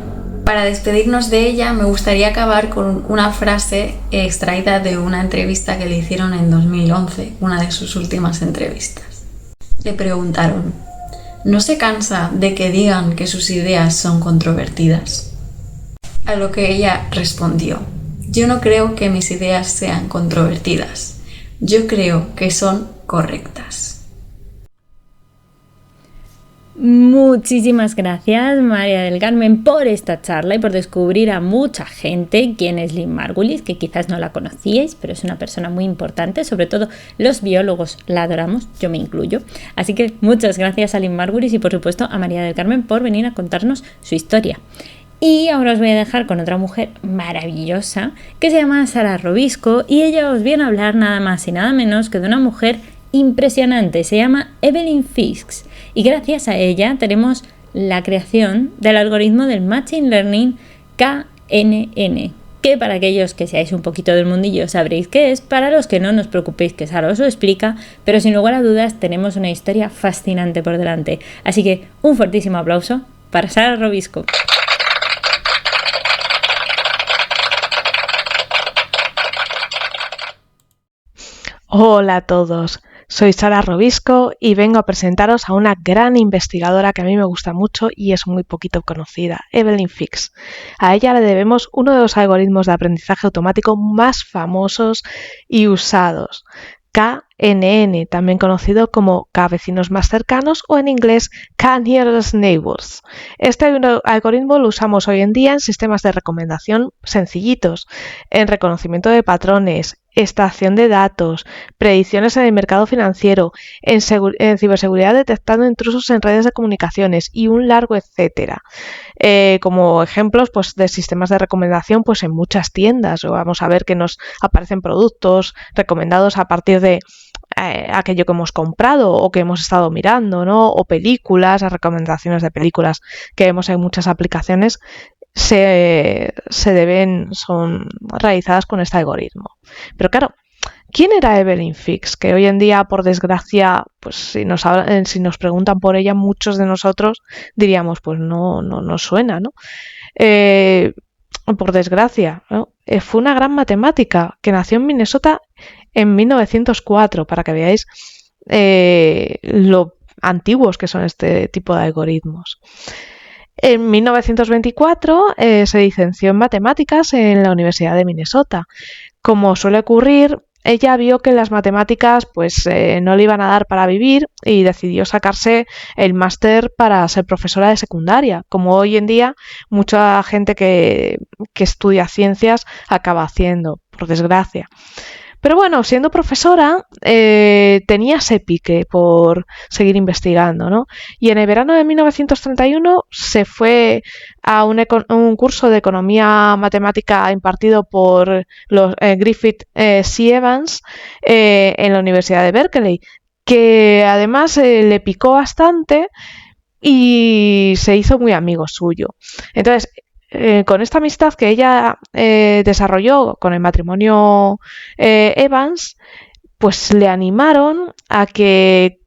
Para despedirnos de ella me gustaría acabar con una frase extraída de una entrevista que le hicieron en 2011, una de sus últimas entrevistas. Le preguntaron: ¿no se cansa de que digan que sus ideas son controvertidas? A lo que ella respondió: yo no creo que mis ideas sean controvertidas, yo creo que son correctas. Muchísimas gracias, María del Carmen, por esta charla y por descubrir a mucha gente quién es Lynn Margulis, que quizás no la conocíais, pero es una persona muy importante, sobre todo los biólogos la adoramos, yo me incluyo. Así que muchas gracias a Lynn Margulis y por supuesto a María del Carmen por venir a contarnos su historia. Y ahora os voy a dejar con otra mujer maravillosa que se llama Sara Robisco y ella os viene a hablar nada más y nada menos que de una mujer impresionante, se llama Evelyn Fiske y gracias a ella tenemos la creación del algoritmo del Machine Learning KNN, que para aquellos que seáis un poquito del mundillo sabréis qué es, para los que no, no os preocupéis que Sara os lo explica, pero sin lugar a dudas tenemos una historia fascinante por delante. Así que un fuertísimo aplauso para Sara Robisco. Hola a todos, soy Sara Robisco y vengo a presentaros a una gran investigadora que a mí me gusta mucho y es muy poquito conocida, Evelyn Fiske. A ella le debemos uno de los algoritmos de aprendizaje automático más famosos y usados, KNN, también conocido como K vecinos más cercanos o en inglés K nearest neighbors. Este algoritmo lo usamos hoy en día en sistemas de recomendación sencillitos, en reconocimiento de patrones, extracción de datos, predicciones en el mercado financiero, en ciberseguridad detectando intrusos en redes de comunicaciones y un largo etcétera. Como ejemplos pues, de sistemas de recomendación pues, en muchas tiendas. Vamos a ver que nos aparecen productos recomendados a partir de aquello que hemos comprado o que hemos estado mirando, ¿no? O películas, las recomendaciones de películas que vemos en muchas aplicaciones son realizadas con este algoritmo. Pero claro, ¿quién era Evelyn Fiske? Que hoy en día, por desgracia, pues si nos preguntan por ella, muchos de nosotros diríamos, pues no suena, ¿no? Por desgracia, ¿no? Fue una gran matemática que nació en Minnesota en 1904, para que veáis lo antiguos que son este tipo de algoritmos. En 1924 se licenció en matemáticas en la Universidad de Minnesota. Como suele ocurrir, ella vio que las matemáticas pues, no le iban a dar para vivir y decidió sacarse el máster para ser profesora de secundaria, como hoy en día mucha gente que estudia ciencias acaba haciendo, por desgracia. Pero bueno, siendo profesora, tenía ese pique por seguir investigando, ¿no? Y en el verano de 1931 se fue a un curso de economía matemática impartido por los Griffith C. Evans en la Universidad de Berkeley, que además le picó bastante y se hizo muy amigo suyo. Entonces, con esta amistad que ella desarrolló con el matrimonio Evans, pues le animaron a que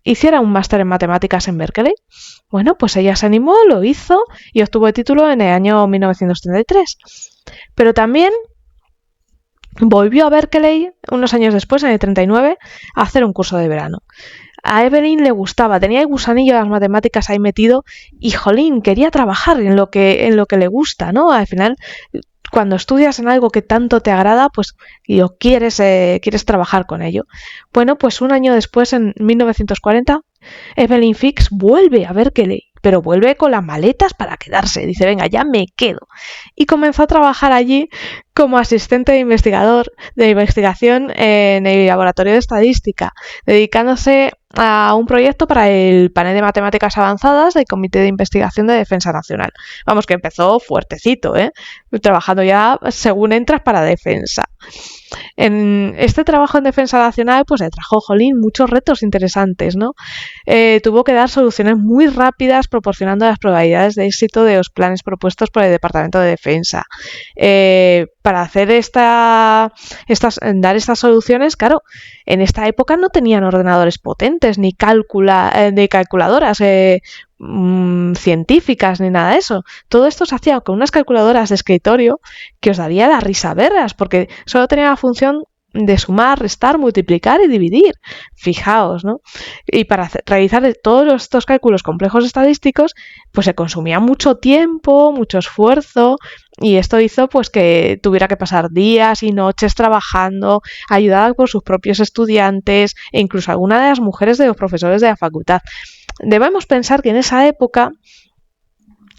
hiciera un máster en matemáticas en Berkeley Bueno, pues ella se animó, lo hizo y obtuvo el título en el año 1933. Pero también volvió a Berkeley unos años después, en el 39, a hacer un curso de verano. A Evelyn le gustaba, tenía el gusanillo de las matemáticas ahí metido y, jolín, quería trabajar en lo que le gusta, ¿no? Al final, cuando estudias en algo que tanto te agrada, pues lo quieres trabajar con ello. Bueno, pues un año después, en 1940, Evelyn Fix vuelve a Berkeley, pero vuelve con las maletas para quedarse. Dice, venga, ya me quedo. Y comenzó a trabajar allí como asistente de investigación en el laboratorio de estadística, dedicándose a un proyecto para el panel de matemáticas avanzadas del Comité de Investigación de Defensa Nacional. Vamos, que empezó fuertecito, trabajando ya según entras para defensa. En este trabajo en defensa nacional, pues le trajo, jolín, muchos retos interesantes, ¿no? Tuvo que dar soluciones muy rápidas, proporcionando las probabilidades de éxito de los planes propuestos por el Departamento de Defensa. Para hacer dar estas soluciones, claro, en esta época no tenían ordenadores potentes, ni calculadoras científicas, ni nada de eso. Todo esto se hacía con unas calculadoras de escritorio que os daría la risa verlas, porque solo tenía la función de sumar, restar, multiplicar y dividir. Fijaos, ¿no? Y para realizar todos estos cálculos complejos estadísticos, pues se consumía mucho tiempo, mucho esfuerzo, y esto hizo pues que tuviera que pasar días y noches trabajando, ayudada por sus propios estudiantes e incluso algunas de las mujeres de los profesores de la facultad. Debemos pensar que en esa época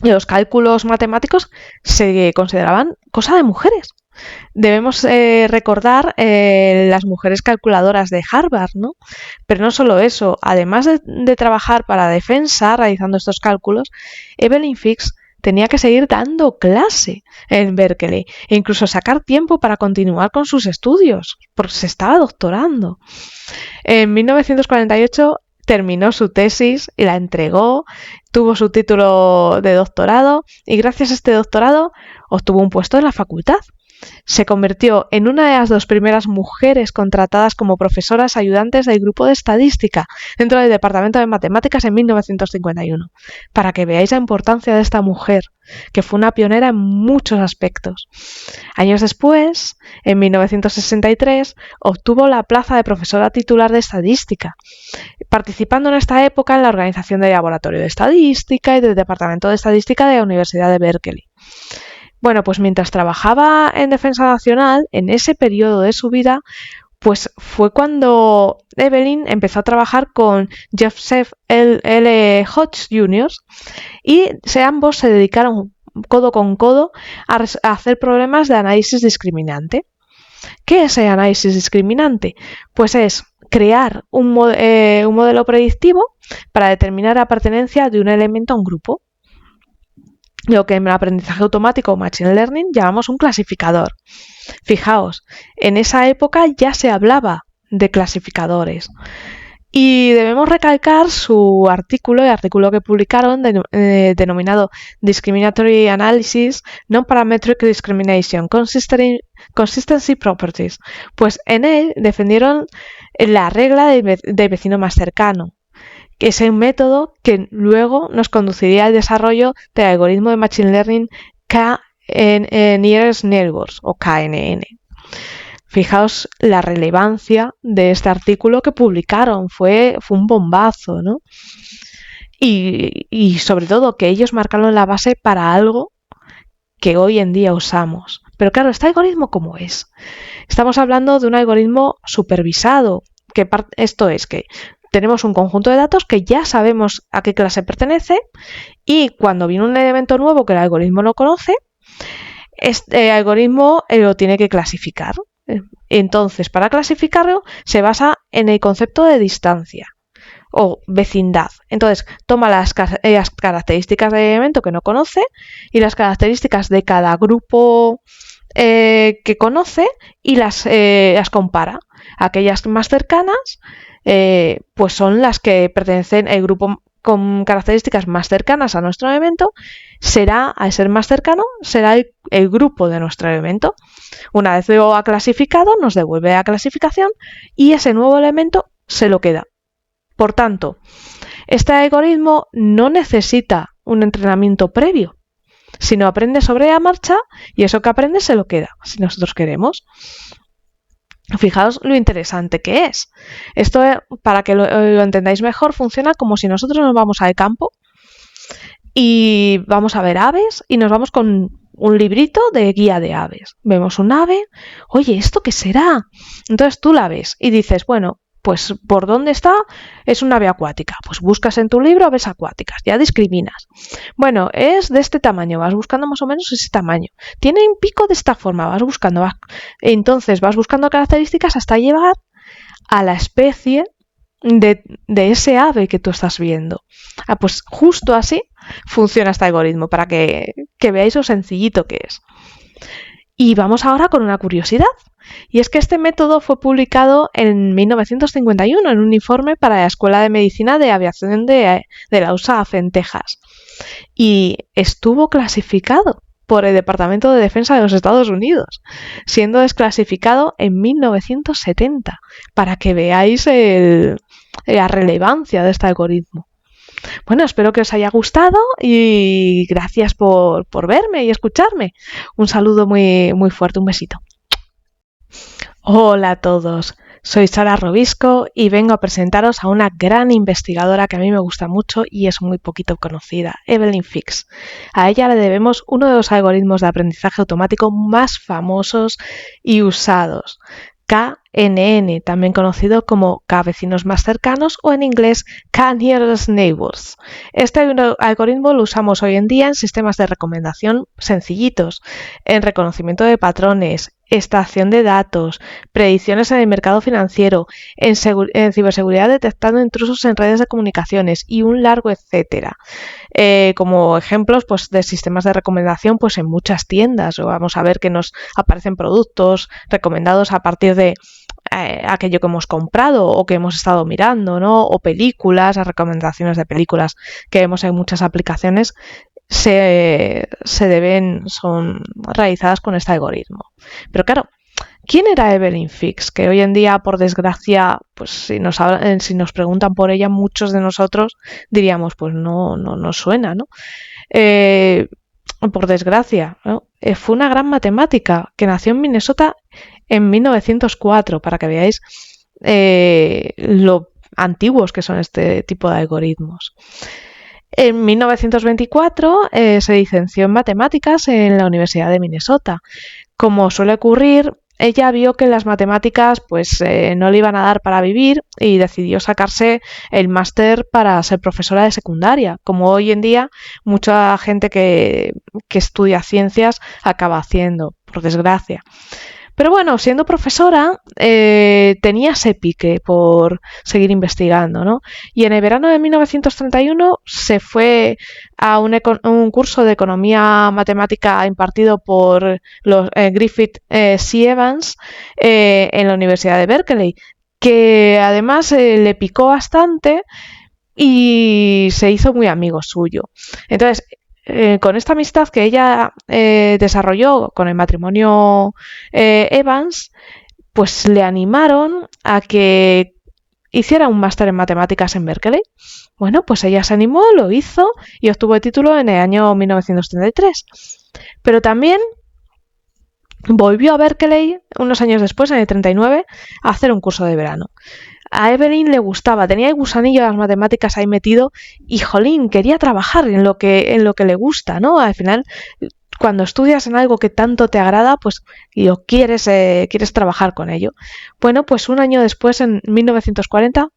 los cálculos matemáticos se consideraban cosa de mujeres. Debemos recordar las mujeres calculadoras de Harvard, ¿no? Pero no solo eso, además de trabajar para defensa realizando estos cálculos, Evelyn Fix tenía que seguir dando clase en Berkeley e incluso sacar tiempo para continuar con sus estudios, porque se estaba doctorando. En 1948 terminó su tesis y la entregó, tuvo su título de doctorado y gracias a este doctorado obtuvo un puesto en la facultad. Se convirtió en una de las 2 primeras mujeres contratadas como profesoras ayudantes del grupo de estadística dentro del Departamento de Matemáticas en 1951. Para que veáis la importancia de esta mujer, que fue una pionera en muchos aspectos. Años después, en 1963, obtuvo la plaza de profesora titular de estadística, participando en esta época en la organización del Laboratorio de Estadística y del Departamento de Estadística de la Universidad de Berkeley. Bueno, pues mientras trabajaba en Defensa Nacional, en ese periodo de su vida, pues fue cuando Evelyn empezó a trabajar con Joseph L. Hodge Jr. y ambos se dedicaron codo con codo a hacer problemas de análisis discriminante. ¿Qué es el análisis discriminante? Pues es crear un modelo predictivo para determinar la pertenencia de un elemento a un grupo. Lo que en el aprendizaje automático o Machine Learning llamamos un clasificador. Fijaos, en esa época ya se hablaba de clasificadores. Y debemos recalcar su artículo, el artículo que publicaron denominado Discriminatory Analysis, Non-Parametric Discrimination, Consistency Properties. Pues en él defendieron la regla del vecino más cercano, que es un método que luego nos conduciría al desarrollo del algoritmo de Machine Learning Nearest Neighbors o KNN. Fijaos la relevancia de este artículo que publicaron, fue un bombazo, ¿no? Y sobre todo que ellos marcaron la base para algo que hoy en día usamos. Pero claro, ¿este algoritmo cómo es? Estamos hablando de un algoritmo supervisado, esto es que tenemos un conjunto de datos que ya sabemos a qué clase pertenece y cuando viene un elemento nuevo que el algoritmo no conoce, este algoritmo lo tiene que clasificar. Entonces, para clasificarlo se basa en el concepto de distancia o vecindad. Entonces, toma las características del elemento que no conoce y las características de cada grupo que conoce y las compara. Aquellas más cercanas pues son las que pertenecen al grupo con características más cercanas a nuestro elemento, al ser más cercano, será el grupo de nuestro elemento. Una vez lo ha clasificado, nos devuelve la clasificación y ese nuevo elemento se lo queda. Por tanto, Este algoritmo no necesita un entrenamiento previo, sino aprende sobre la marcha y eso que aprende se lo queda, si nosotros queremos. Fijaos lo interesante que es. Esto, para que lo entendáis mejor, funciona como si nosotros nos vamos al campo y vamos a ver aves y nos vamos con un librito de guía de aves. Vemos un ave, oye, ¿esto qué será? Entonces tú la ves y dices, bueno, pues ¿por dónde está? Es un ave acuática. Pues buscas en tu libro aves acuáticas, ya discriminas. Bueno, es de este tamaño, vas buscando más o menos ese tamaño. Tiene un pico de esta forma, vas buscando. Entonces vas buscando características hasta llegar a la especie de ese ave que tú estás viendo. Pues justo así funciona este algoritmo, para que veáis lo sencillito que es. Y vamos ahora con una curiosidad. Y es que este método fue publicado en 1951 en un informe para la Escuela de Medicina de Aviación de la USAF en Texas. Y estuvo clasificado por el Departamento de Defensa de los Estados Unidos, siendo desclasificado en 1970, para que veáis la relevancia de este algoritmo. Bueno, espero que os haya gustado y gracias por verme y escucharme. Un saludo muy, muy fuerte, un besito. Hola a todos, soy Sara Robisco y vengo a presentaros a una gran investigadora que a mí me gusta mucho y es muy poquito conocida, Evelyn Fix. A ella le debemos uno de los algoritmos de aprendizaje automático más famosos y usados, KNN, también conocido como K vecinos más cercanos o en inglés K nearest neighbors. Este algoritmo lo usamos hoy en día en sistemas de recomendación sencillitos, en reconocimiento de patrones, extracción de datos, predicciones en el mercado financiero, en ciberseguridad detectando intrusos en redes de comunicaciones y un largo etcétera. Como ejemplos pues, de sistemas de recomendación pues, en muchas tiendas. Vamos a ver que nos aparecen productos recomendados a partir de aquello que hemos comprado o que hemos estado mirando, ¿no? O películas, las recomendaciones de películas que vemos en muchas aplicaciones son realizadas con este algoritmo. Pero claro, ¿quién era Evelyn Fix? Que hoy en día, por desgracia, pues si nos preguntan por ella, muchos de nosotros diríamos, pues no suena, ¿no? Por desgracia, ¿no? Fue una gran matemática que nació en Minnesota en 1904, para que veáis lo antiguos que son este tipo de algoritmos. En 1924 se licenció en matemáticas en la Universidad de Minnesota. Como suele ocurrir, ella vio que las matemáticas pues, no le iban a dar para vivir y decidió sacarse el máster para ser profesora de secundaria, como hoy en día mucha gente que estudia ciencias acaba haciendo, por desgracia. Pero bueno, siendo profesora, tenía ese pique por seguir investigando, ¿no? Y en el verano de 1931 se fue a un curso de economía matemática impartido por los Griffith C. Evans en la Universidad de Berkeley, que además le picó bastante y se hizo muy amigo suyo. Entonces, con esta amistad que ella desarrolló con el matrimonio Evans, pues le animaron a que hiciera un máster en matemáticas en Berkeley. Bueno, pues ella se animó, lo hizo y obtuvo el título en el año 1933. Pero también volvió a Berkeley unos años después, en el 39, a hacer un curso de verano. A Evelyn le gustaba, tenía el gusanillo de las matemáticas ahí metido y, jolín, quería trabajar en lo que le gusta, ¿no? Al final, cuando estudias en algo que tanto te agrada, pues quieres trabajar con ello. Bueno, pues un año después, en 1940,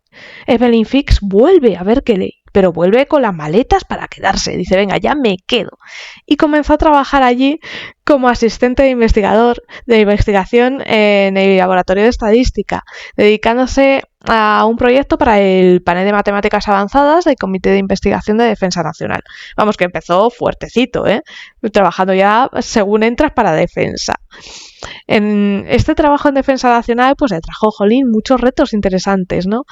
Evelyn Fix vuelve a Berkeley, pero vuelve con las maletas para quedarse. Dice, venga, ya me quedo. Y comenzó a trabajar allí como asistente de investigación en el laboratorio de estadística, dedicándose a un proyecto para el panel de matemáticas avanzadas del Comité de Investigación de Defensa Nacional. Vamos, que empezó fuertecito, trabajando ya según entras para defensa. En este trabajo en defensa nacional pues le trajo, jolín, muchos retos interesantes, ¿no?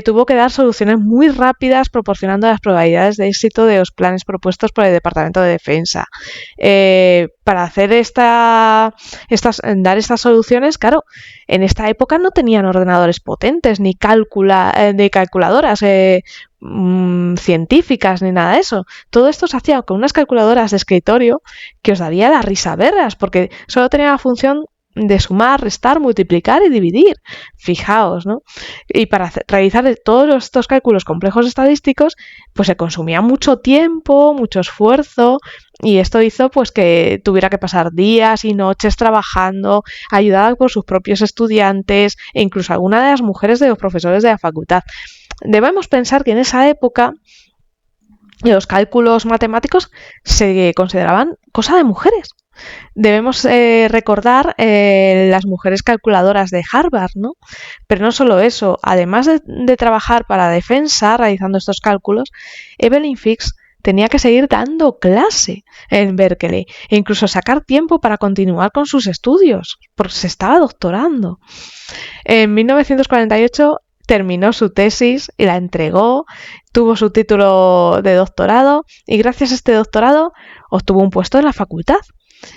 Tuvo que dar soluciones muy rápidas proporcionando las probabilidades de éxito de los planes propuestos por el Departamento de Defensa. para hacer dar estas soluciones, claro, en esta época no tenían ordenadores potentes, ni calculadoras científicas, ni nada de eso. Todo esto se hacía con unas calculadoras de escritorio que os daría la risa verlas, porque solo tenía la función de sumar, restar, multiplicar y dividir. Fijaos, ¿no? Y para realizar todos estos cálculos complejos estadísticos, pues se consumía mucho tiempo, mucho esfuerzo, y esto hizo pues que tuviera que pasar días y noches trabajando, ayudada por sus propios estudiantes e incluso algunas de las mujeres de los profesores de la facultad. Debemos pensar que en esa época los cálculos matemáticos se consideraban cosa de mujeres. Debemos recordar las mujeres calculadoras de Harvard, ¿no? Pero no solo eso, además de trabajar para defensa realizando estos cálculos, Evelyn Fisk tenía que seguir dando clase en Berkeley e incluso sacar tiempo para continuar con sus estudios, porque se estaba doctorando. En 1948 terminó su tesis y la entregó, tuvo su título de doctorado y gracias a este doctorado obtuvo un puesto en la facultad.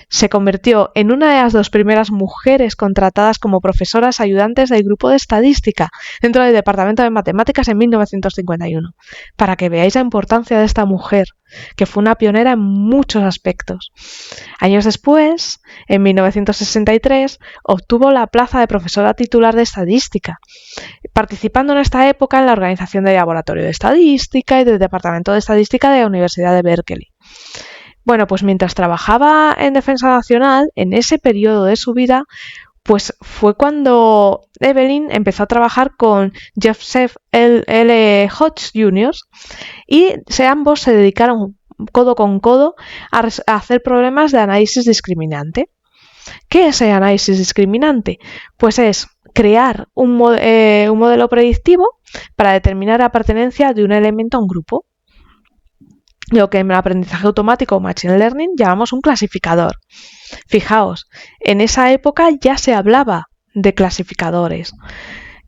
Se convirtió en una de las 2 primeras mujeres contratadas como profesoras ayudantes del grupo de estadística dentro del Departamento de Matemáticas en 1951. Para que veáis la importancia de esta mujer, que fue una pionera en muchos aspectos. Años después, en 1963, obtuvo la plaza de profesora titular de estadística, participando en esta época en la organización del Laboratorio de Estadística y del Departamento de Estadística de la Universidad de Berkeley. Bueno, pues mientras trabajaba en Defensa Nacional, en ese periodo de su vida, pues fue cuando Evelyn empezó a trabajar con Joseph L. Hodge Jr. y ambos se dedicaron codo con codo a hacer problemas de análisis discriminante. ¿Qué es el análisis discriminante? Pues es crear un modelo predictivo para determinar la pertenencia de un elemento a un grupo. Lo que en el aprendizaje automático o Machine Learning llamamos un clasificador. Fijaos, en esa época ya se hablaba de clasificadores.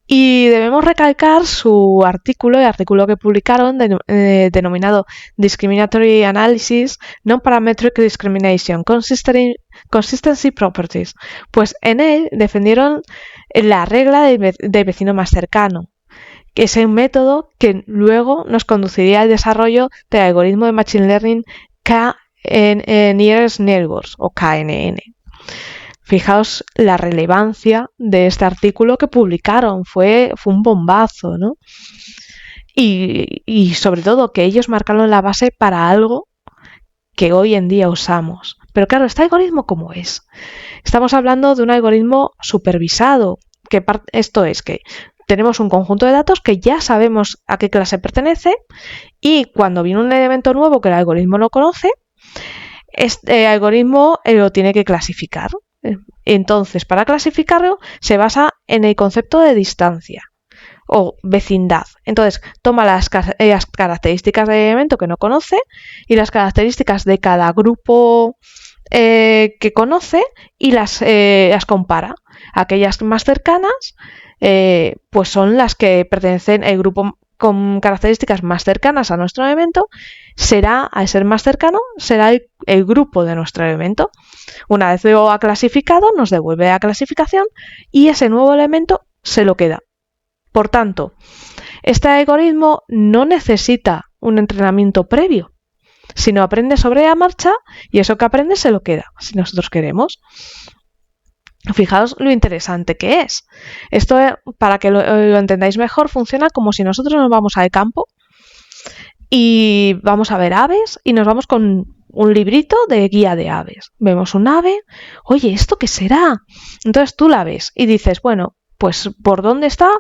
Y debemos recalcar su artículo, el artículo que publicaron denominado Discriminatory Analysis, Non-Parametric Discrimination, Consistency Properties. Pues en él defendieron la regla del vecino más cercano. Que es un método que luego nos conduciría al desarrollo del algoritmo de Machine Learning Nearest Neighbors o KNN. Fijaos la relevancia de este artículo que publicaron, fue un bombazo, ¿no? Y sobre todo que ellos marcaron la base para algo que hoy en día usamos. Pero claro, ¿este algoritmo cómo es? Estamos hablando de un algoritmo supervisado, esto es que tenemos un conjunto de datos que ya sabemos a qué clase pertenece y cuando viene un elemento nuevo que el algoritmo no conoce, este algoritmo lo tiene que clasificar. Entonces, para clasificarlo se basa en el concepto de distancia o vecindad. Entonces, toma las características del elemento que no conoce y las características de cada grupo que conoce y las compara. Aquellas más cercanas pues son las que pertenecen al grupo con características más cercanas a nuestro elemento, al ser más cercano, será el grupo de nuestro elemento. Una vez lo ha clasificado, nos devuelve la clasificación y ese nuevo elemento se lo queda. Por tanto, este algoritmo no necesita un entrenamiento previo, sino aprende sobre la marcha y eso que aprende se lo queda, si nosotros queremos. Fijaos lo interesante que es. Esto, para que lo entendáis mejor, funciona como si nosotros nos vamos al campo y vamos a ver aves y nos vamos con un librito de guía de aves. Vemos un ave, oye, ¿esto qué será? Entonces tú la ves y dices, bueno, pues ¿por dónde está?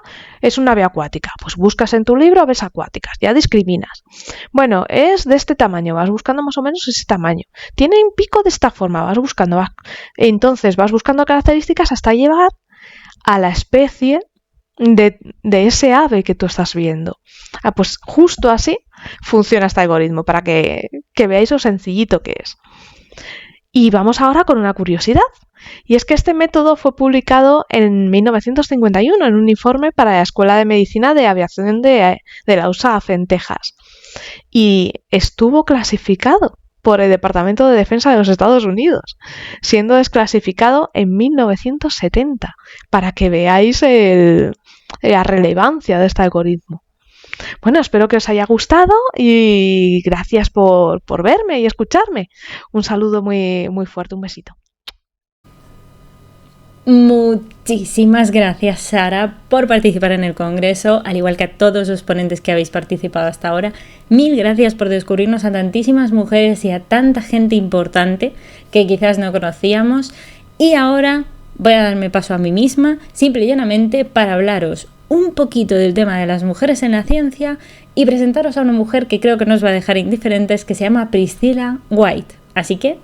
Es un ave acuática. Pues buscas en tu libro aves acuáticas, ya discriminas. Bueno, es de este tamaño, vas buscando más o menos ese tamaño. Tiene un pico de esta forma, vas buscando. Entonces vas buscando características hasta llegar a la especie de ese ave que tú estás viendo. Pues justo así funciona este algoritmo, para que veáis lo sencillito que es. Y vamos ahora con una curiosidad. Y es que este método fue publicado en 1951 en un informe para la Escuela de Medicina de Aviación de la USAF en Texas. Y estuvo clasificado por el Departamento de Defensa de los Estados Unidos, siendo desclasificado en 1970, para que veáis la relevancia de este algoritmo. Bueno, espero que os haya gustado y gracias por verme y escucharme. Un saludo muy, muy fuerte, un besito. Muchísimas gracias, Sara, por participar en el Congreso, al igual que a todos los ponentes que habéis participado hasta ahora. Mil gracias por descubrirnos a tantísimas mujeres y a tanta gente importante que quizás no conocíamos. Y ahora voy a darme paso a mí misma, simple y llanamente, para hablaros un poquito del tema de las mujeres en la ciencia y presentaros a una mujer que creo que no os va a dejar indiferentes, que se llama Priscilla White. Así que,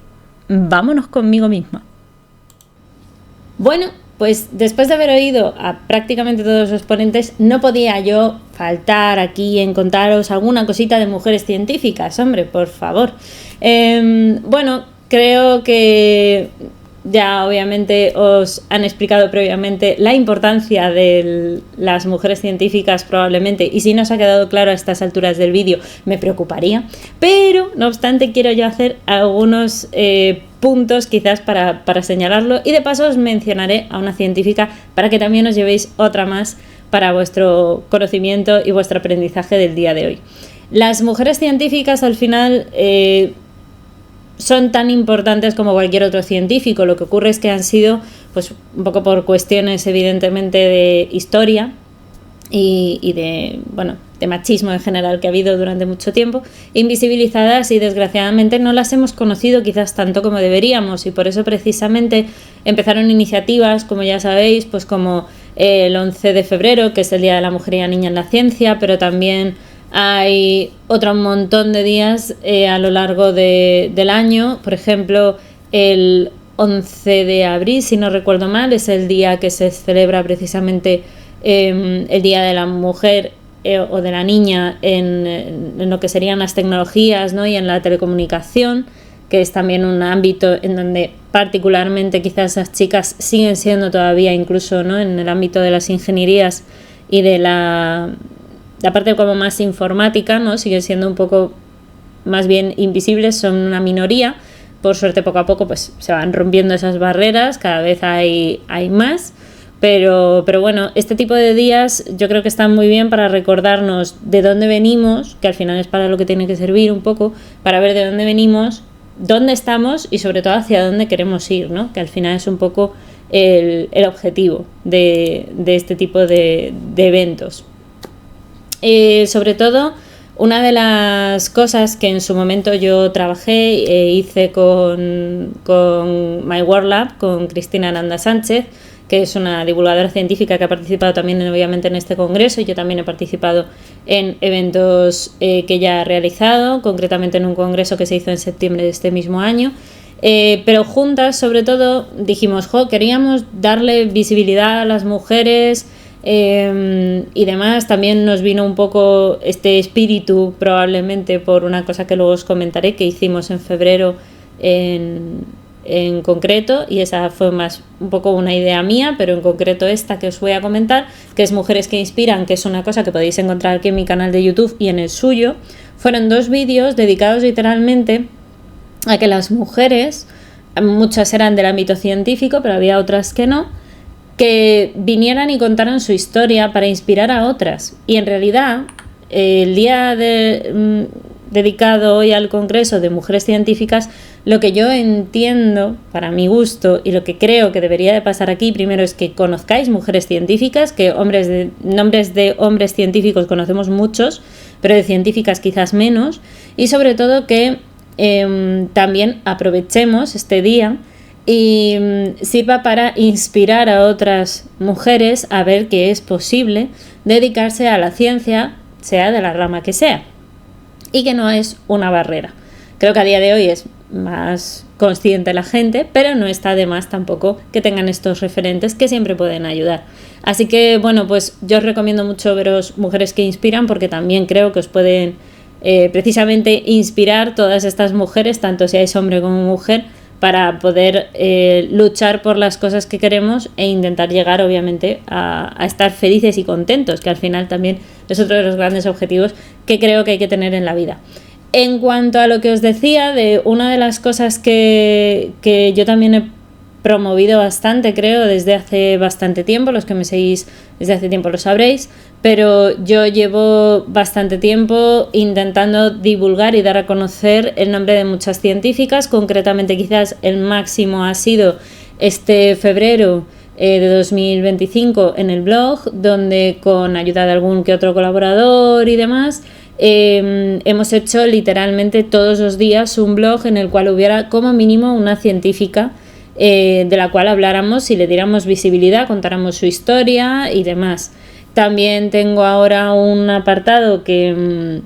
vámonos conmigo misma. Bueno, pues después de haber oído a prácticamente todos los ponentes, no podía yo faltar aquí en contaros alguna cosita de mujeres científicas, hombre, por favor. Bueno, creo que ya obviamente os han explicado previamente la importancia de las mujeres científicas probablemente, y si no os ha quedado claro a estas alturas del vídeo me preocuparía, pero no obstante quiero yo hacer algunos puntos quizás para señalarlo, y de paso os mencionaré a una científica para que también os llevéis otra más para vuestro conocimiento y vuestro aprendizaje del día de hoy. Las mujeres científicas al final son tan importantes como cualquier otro científico. Lo que ocurre es que han sido, pues un poco por cuestiones evidentemente de historia y de, bueno, de machismo en general que ha habido durante mucho tiempo, invisibilizadas, y desgraciadamente no las hemos conocido quizás tanto como deberíamos, y por eso precisamente empezaron iniciativas, como ya sabéis, pues como el 11 de febrero, que es el Día de la Mujer y la Niña en la Ciencia, pero también hay otro montón de días a lo largo del año. Por ejemplo, el 11 de abril, si no recuerdo mal, es el día que se celebra precisamente el Día de la Mujer o de la Niña en lo que serían las tecnologías, ¿no? Y en la telecomunicación, que es también un ámbito en donde particularmente quizás las chicas siguen siendo todavía, incluso, ¿no?, en el ámbito de las ingenierías y de la parte como más informática, ¿no?, siguen siendo un poco más bien invisibles, son una minoría. Por suerte, poco a poco pues se van rompiendo esas barreras, cada vez hay más, pero bueno, este tipo de días yo creo que están muy bien para recordarnos de dónde venimos, que al final es para lo que tiene que servir un poco, para ver de dónde venimos, dónde estamos y sobre todo hacia dónde queremos ir, ¿no?, que al final es un poco el objetivo de este tipo de eventos. Sobre todo, una de las cosas que en su momento yo trabajé hice con My World Lab, con Cristina Aranda Sánchez, que es una divulgadora científica que ha participado también obviamente en este congreso, y yo también he participado en eventos que ella ha realizado, concretamente en un congreso que se hizo en septiembre de este mismo año. Pero juntas, sobre todo, dijimos, queríamos darle visibilidad a las mujeres y demás. También nos vino un poco este espíritu, probablemente por una cosa que luego os comentaré, que hicimos en febrero en concreto, y esa fue más un poco una idea mía, pero en concreto esta que os voy a comentar, que es Mujeres que Inspiran, que es una cosa que podéis encontrar aquí en mi canal de YouTube y en el suyo. Fueron 2 vídeos dedicados literalmente a que las mujeres, muchas eran del ámbito científico, pero había otras que no, que vinieran y contaran su historia para inspirar a otras. Y en realidad el día dedicado hoy al Congreso de Mujeres Científicas, lo que yo entiendo, para mi gusto, y lo que creo que debería de pasar aquí, primero es que conozcáis mujeres científicas, que nombres de hombres científicos conocemos muchos, pero de científicas quizás menos, y sobre todo que también aprovechemos este día y sirva para inspirar a otras mujeres a ver que es posible dedicarse a la ciencia, sea de la rama que sea, y que no es una barrera. Creo que a día de hoy es más consciente la gente, pero no está de más tampoco que tengan estos referentes que siempre pueden ayudar. Así que bueno, pues yo os recomiendo mucho veros Mujeres que Inspiran, porque también creo que os pueden precisamente inspirar todas estas mujeres, tanto seáis hombre como mujer, para poder luchar por las cosas que queremos e intentar llegar obviamente a estar felices y contentos, que al final también es otro de los grandes objetivos que creo que hay que tener en la vida. En cuanto a lo que os decía, de una de las cosas que yo también he promovido bastante, creo, desde hace bastante tiempo, los que me seguís desde hace tiempo lo sabréis, pero yo llevo bastante tiempo intentando divulgar y dar a conocer el nombre de muchas científicas. Concretamente, quizás el máximo ha sido este febrero de 2025 en el blog, donde con ayuda de algún que otro colaborador y demás, hemos hecho literalmente todos los días un blog en el cual hubiera como mínimo una científica de la cual habláramos y le diéramos visibilidad, contáramos su historia y demás. También tengo ahora un apartado que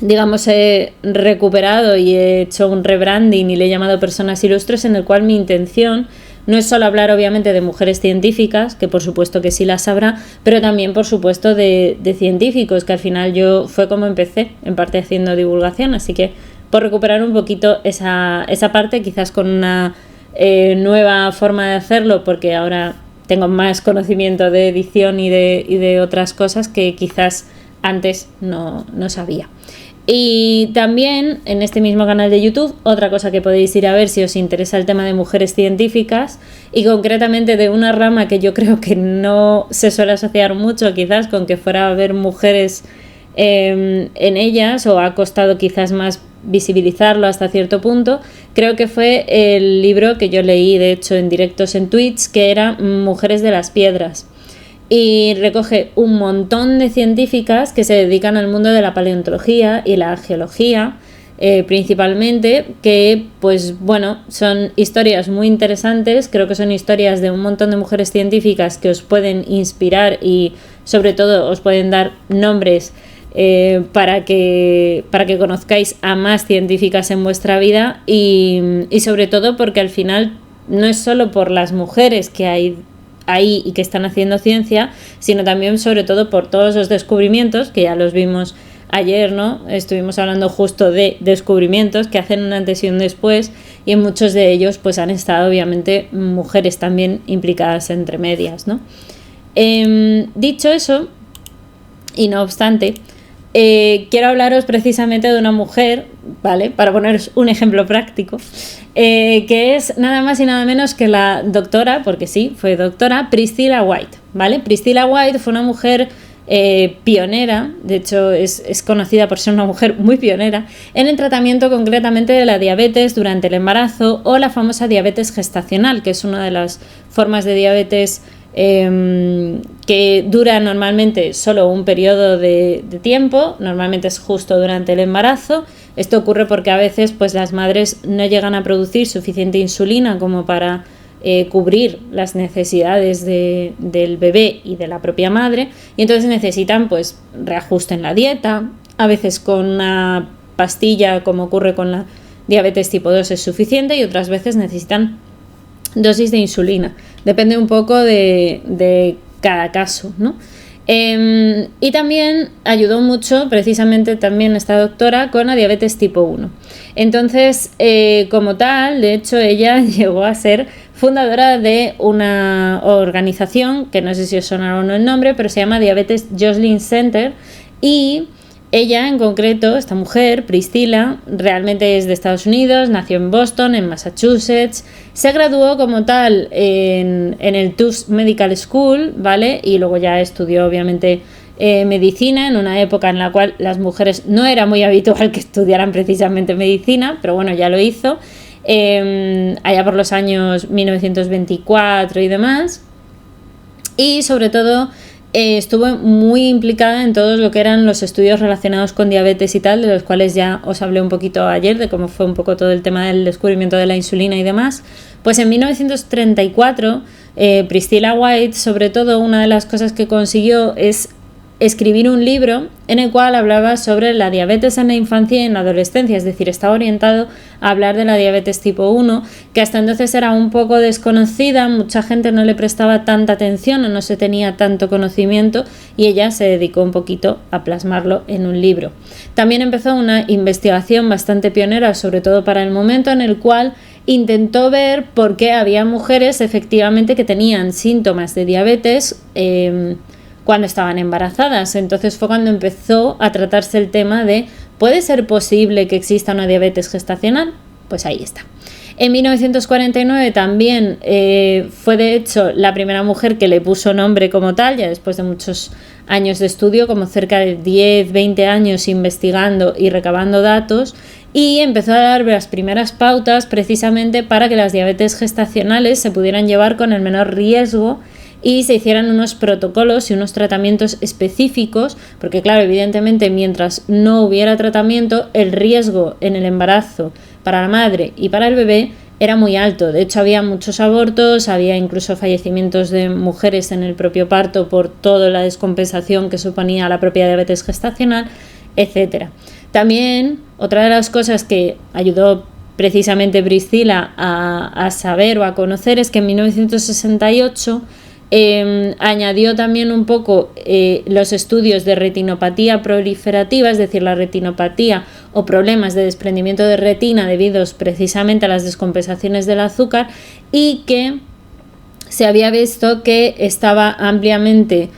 digamos he recuperado y he hecho un rebranding y le he llamado Personas Ilustres, en el cual mi intención no es solo hablar obviamente de mujeres científicas, que por supuesto que sí las habrá, pero también por supuesto de científicos, que al final yo fue como empecé, en parte haciendo divulgación, así que por recuperar un poquito esa parte, quizás con una nueva forma de hacerlo, porque ahora tengo más conocimiento de edición y de otras cosas que quizás antes no sabía. Y también en este mismo canal de YouTube, otra cosa que podéis ir a ver si os interesa el tema de mujeres científicas, y concretamente de una rama que yo creo que no se suele asociar mucho quizás con que fuera a haber mujeres en ellas, o ha costado quizás más visibilizarlo hasta cierto punto. Creo que fue el libro que yo leí de hecho en directos en Twitch, que era Mujeres de las Piedras, y recoge un montón de científicas que se dedican al mundo de la paleontología y la geología, principalmente, que pues bueno, son historias muy interesantes. Creo que son historias de un montón de mujeres científicas que os pueden inspirar y sobre todo os pueden dar nombres para que conozcáis a más científicas en vuestra vida, y sobre todo porque al final no es solo por las mujeres que hay ahí y que están haciendo ciencia, sino también sobre todo por todos los descubrimientos que ya los vimos ayer, ¿no? Estuvimos hablando justo de descubrimientos que hacen un antes y un después, y en muchos de ellos pues han estado obviamente mujeres también implicadas entre medias, ¿no? Dicho eso, y no obstante, quiero hablaros precisamente de una mujer, ¿vale? Para poneros un ejemplo práctico, que es nada más y nada menos que la doctora, porque sí, fue doctora, Priscilla White, ¿vale? Priscilla White fue una mujer pionera, de hecho es conocida por ser una mujer muy pionera en el tratamiento concretamente de la diabetes durante el embarazo, o la famosa diabetes gestacional, que es una de las formas de diabetes que dura normalmente solo un periodo de tiempo, normalmente es justo durante el embarazo. Esto ocurre porque a veces pues las madres no llegan a producir suficiente insulina como para cubrir las necesidades del bebé y de la propia madre, y entonces necesitan pues reajuste en la dieta. A veces con una pastilla, como ocurre con la diabetes tipo 2, es suficiente, y otras veces necesitan dosis de insulina. Depende un poco de cada caso, ¿no? Y también ayudó mucho precisamente también esta doctora con la diabetes tipo 1. Entonces, como tal, de hecho ella llegó a ser fundadora de una organización que no sé si os sonará o no el nombre, pero se llama Diabetes Joslin Center, y ella en concreto, esta mujer, Priscilla, realmente es de Estados Unidos, nació en Boston, en Massachusetts, se graduó como tal en el Tufts Medical School, ¿vale? Y luego ya estudió obviamente medicina, en una época en la cual las mujeres no era muy habitual que estudiaran precisamente medicina, pero bueno, ya lo hizo, allá por los años 1924 y demás. Y sobre todo estuvo muy implicada en todo lo que eran los estudios relacionados con diabetes y tal, de los cuales ya os hablé un poquito ayer, de cómo fue un poco todo el tema del descubrimiento de la insulina y demás. Pues en 1934 Priscilla White, sobre todo, una de las cosas que consiguió es escribir un libro en el cual hablaba sobre la diabetes en la infancia y en la adolescencia, es decir, estaba orientado a hablar de la diabetes tipo 1, que hasta entonces era un poco desconocida, mucha gente no le prestaba tanta atención o no se tenía tanto conocimiento, y ella se dedicó un poquito a plasmarlo en un libro. También empezó una investigación bastante pionera, sobre todo para el momento, en el cual intentó ver por qué había mujeres efectivamente que tenían síntomas de diabetes cuando estaban embarazadas. Entonces fue cuando empezó a tratarse el tema de ¿Puede ser posible que exista una diabetes gestacional? Pues ahí está. En 1949 también fue de hecho la primera mujer que le puso nombre como tal, ya después de muchos años de estudio, como cerca de 10, 20 años investigando y recabando datos, y empezó a dar las primeras pautas precisamente para que las diabetes gestacionales se pudieran llevar con el menor riesgo y se hicieran unos protocolos y unos tratamientos específicos, porque claro, evidentemente mientras no hubiera tratamiento, el riesgo en el embarazo para la madre y para el bebé era muy alto. De hecho, había muchos abortos, había incluso fallecimientos de mujeres en el propio parto por toda la descompensación que suponía la propia diabetes gestacional, etc. También, otra de las cosas que ayudó precisamente Priscila a saber o a conocer es que en 1968 añadió también un poco los estudios de retinopatía proliferativa, es decir, la retinopatía o problemas de desprendimiento de retina debidos precisamente a las descompensaciones del azúcar, y que se había visto que estaba ampliamente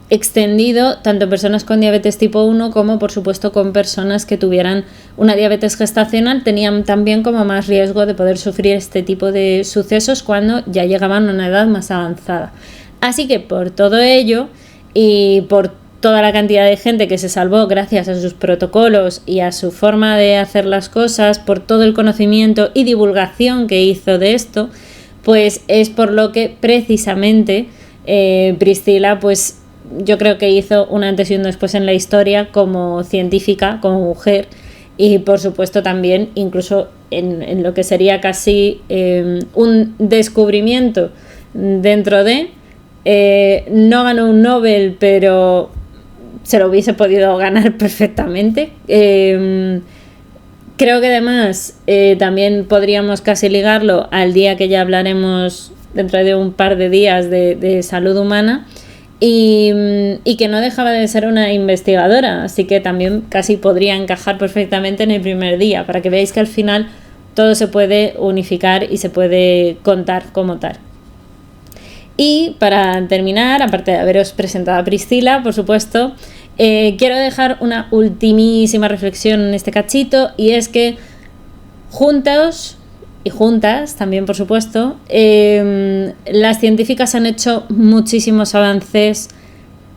extendido tanto en personas con diabetes tipo 1 como por supuesto con personas que tuvieran una diabetes gestacional, tenían también como más riesgo de poder sufrir este tipo de sucesos cuando ya llegaban a una edad más avanzada. Así que por todo ello y por toda la cantidad de gente que se salvó gracias a sus protocolos y a su forma de hacer las cosas, por todo el conocimiento y divulgación que hizo de esto, pues es por lo que precisamente Priscila, pues yo creo que hizo un antes y un después en la historia como científica, como mujer, y por supuesto también incluso en lo que sería casi un descubrimiento dentro de... no ganó un Nobel, pero se lo hubiese podido ganar perfectamente. Creo que además también podríamos casi ligarlo al día que ya hablaremos dentro de un par de días de salud humana, y que no dejaba de ser una investigadora, así que también casi podría encajar perfectamente en el primer día, para que veáis que al final todo se puede unificar y se puede contar como tal. Y para terminar, aparte de haberos presentado a Priscila, por supuesto, quiero dejar una ultimísima reflexión en este cachito, y es que juntos y juntas también, por supuesto, las científicas han hecho muchísimos avances,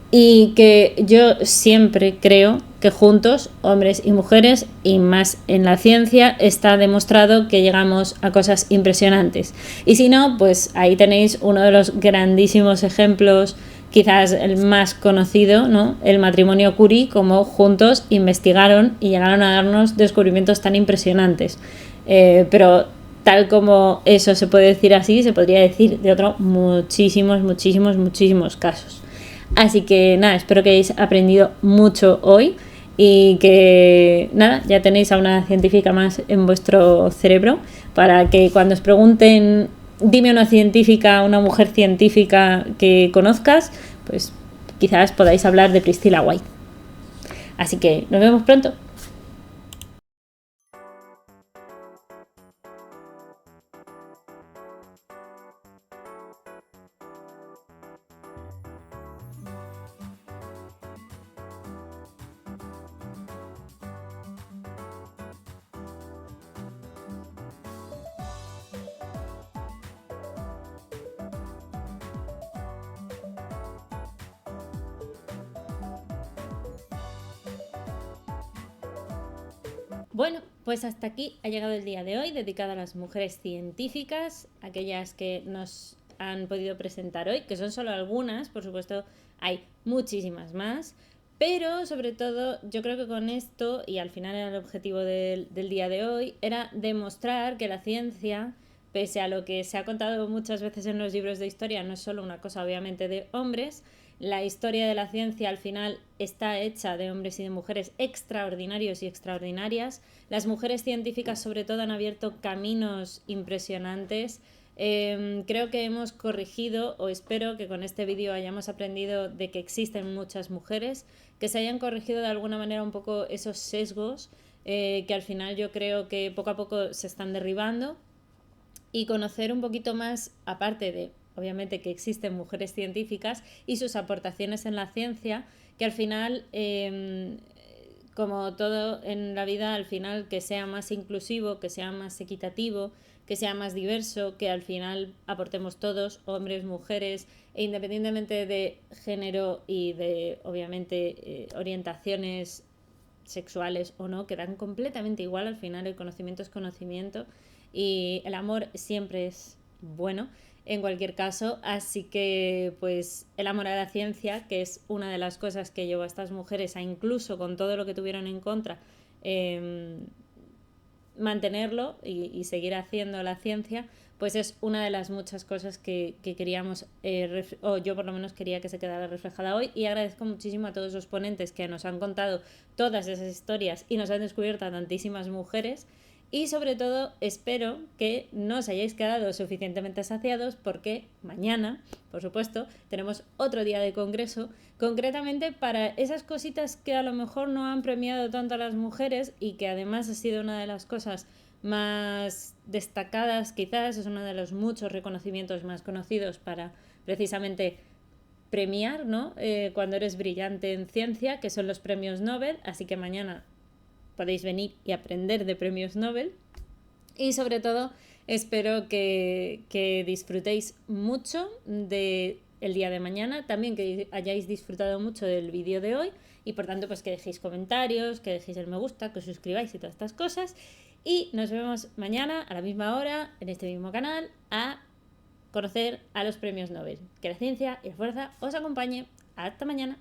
y que yo siempre creo que juntos, hombres y mujeres, y más en la ciencia, está demostrado que llegamos a cosas impresionantes. Y si no, pues ahí tenéis uno de los grandísimos ejemplos, quizás el más conocido, ¿no? El matrimonio Curie, como juntos investigaron y llegaron a darnos descubrimientos tan impresionantes. Pero tal como eso se puede decir así, se podría decir de otros muchísimos casos. Así que nada, espero que hayáis aprendido mucho hoy, y que nada, ya tenéis a una científica más en vuestro cerebro, para que cuando os pregunten, dime una científica, una mujer científica que conozcas, pues quizás podáis hablar de Priscilla White. Así que nos vemos pronto. Bueno, pues hasta aquí ha llegado el día de hoy, dedicado a las mujeres científicas, aquellas que nos han podido presentar hoy, que son solo algunas, por supuesto hay muchísimas más, pero sobre todo yo creo que con esto, y al final era el objetivo del día de hoy, era demostrar que la ciencia, pese a lo que se ha contado muchas veces en los libros de historia, no es solo una cosa obviamente de hombres. La historia de la ciencia al final está hecha de hombres y de mujeres extraordinarios y extraordinarias. Las mujeres científicas sobre todo han abierto caminos impresionantes. Creo que hemos corregido, o espero que con este vídeo hayamos aprendido de que existen muchas mujeres, que se hayan corregido de alguna manera un poco esos sesgos que al final yo creo que poco a poco se están derribando, y conocer un poquito más, aparte de obviamente que existen mujeres científicas y sus aportaciones en la ciencia, que al final como todo en la vida, al final que sea más inclusivo, que sea más equitativo, que sea más diverso, que al final aportemos todos, hombres, mujeres, e independientemente de género y de, obviamente, orientaciones sexuales o no, que dan completamente igual. Al final el conocimiento es conocimiento y el amor siempre es bueno en cualquier caso, así que pues el amor a la ciencia, que es una de las cosas que llevó a estas mujeres a, incluso con todo lo que tuvieron en contra, mantenerlo y seguir haciendo la ciencia, pues es una de las muchas cosas que queríamos, o yo por lo menos quería que se quedara reflejada hoy, y agradezco muchísimo a todos los ponentes que nos han contado todas esas historias y nos han descubierto a tantísimas mujeres. Y sobre todo espero que no os hayáis quedado suficientemente saciados, porque mañana, por supuesto, tenemos otro día de congreso, concretamente para esas cositas que a lo mejor no han premiado tanto a las mujeres y que además ha sido una de las cosas más destacadas, quizás es uno de los muchos reconocimientos más conocidos para precisamente premiar, ¿no? Cuando eres brillante en ciencia, que son los premios Nobel. Así que mañana podéis venir y aprender de premios Nobel. Y sobre todo espero que disfrutéis mucho del día de mañana, también que hayáis disfrutado mucho del vídeo de hoy, y por tanto pues que dejéis comentarios, que dejéis el me gusta, que os suscribáis y todas estas cosas. Y nos vemos mañana a la misma hora en este mismo canal a conocer a los premios Nobel. Que la ciencia y la fuerza os acompañe. Hasta mañana.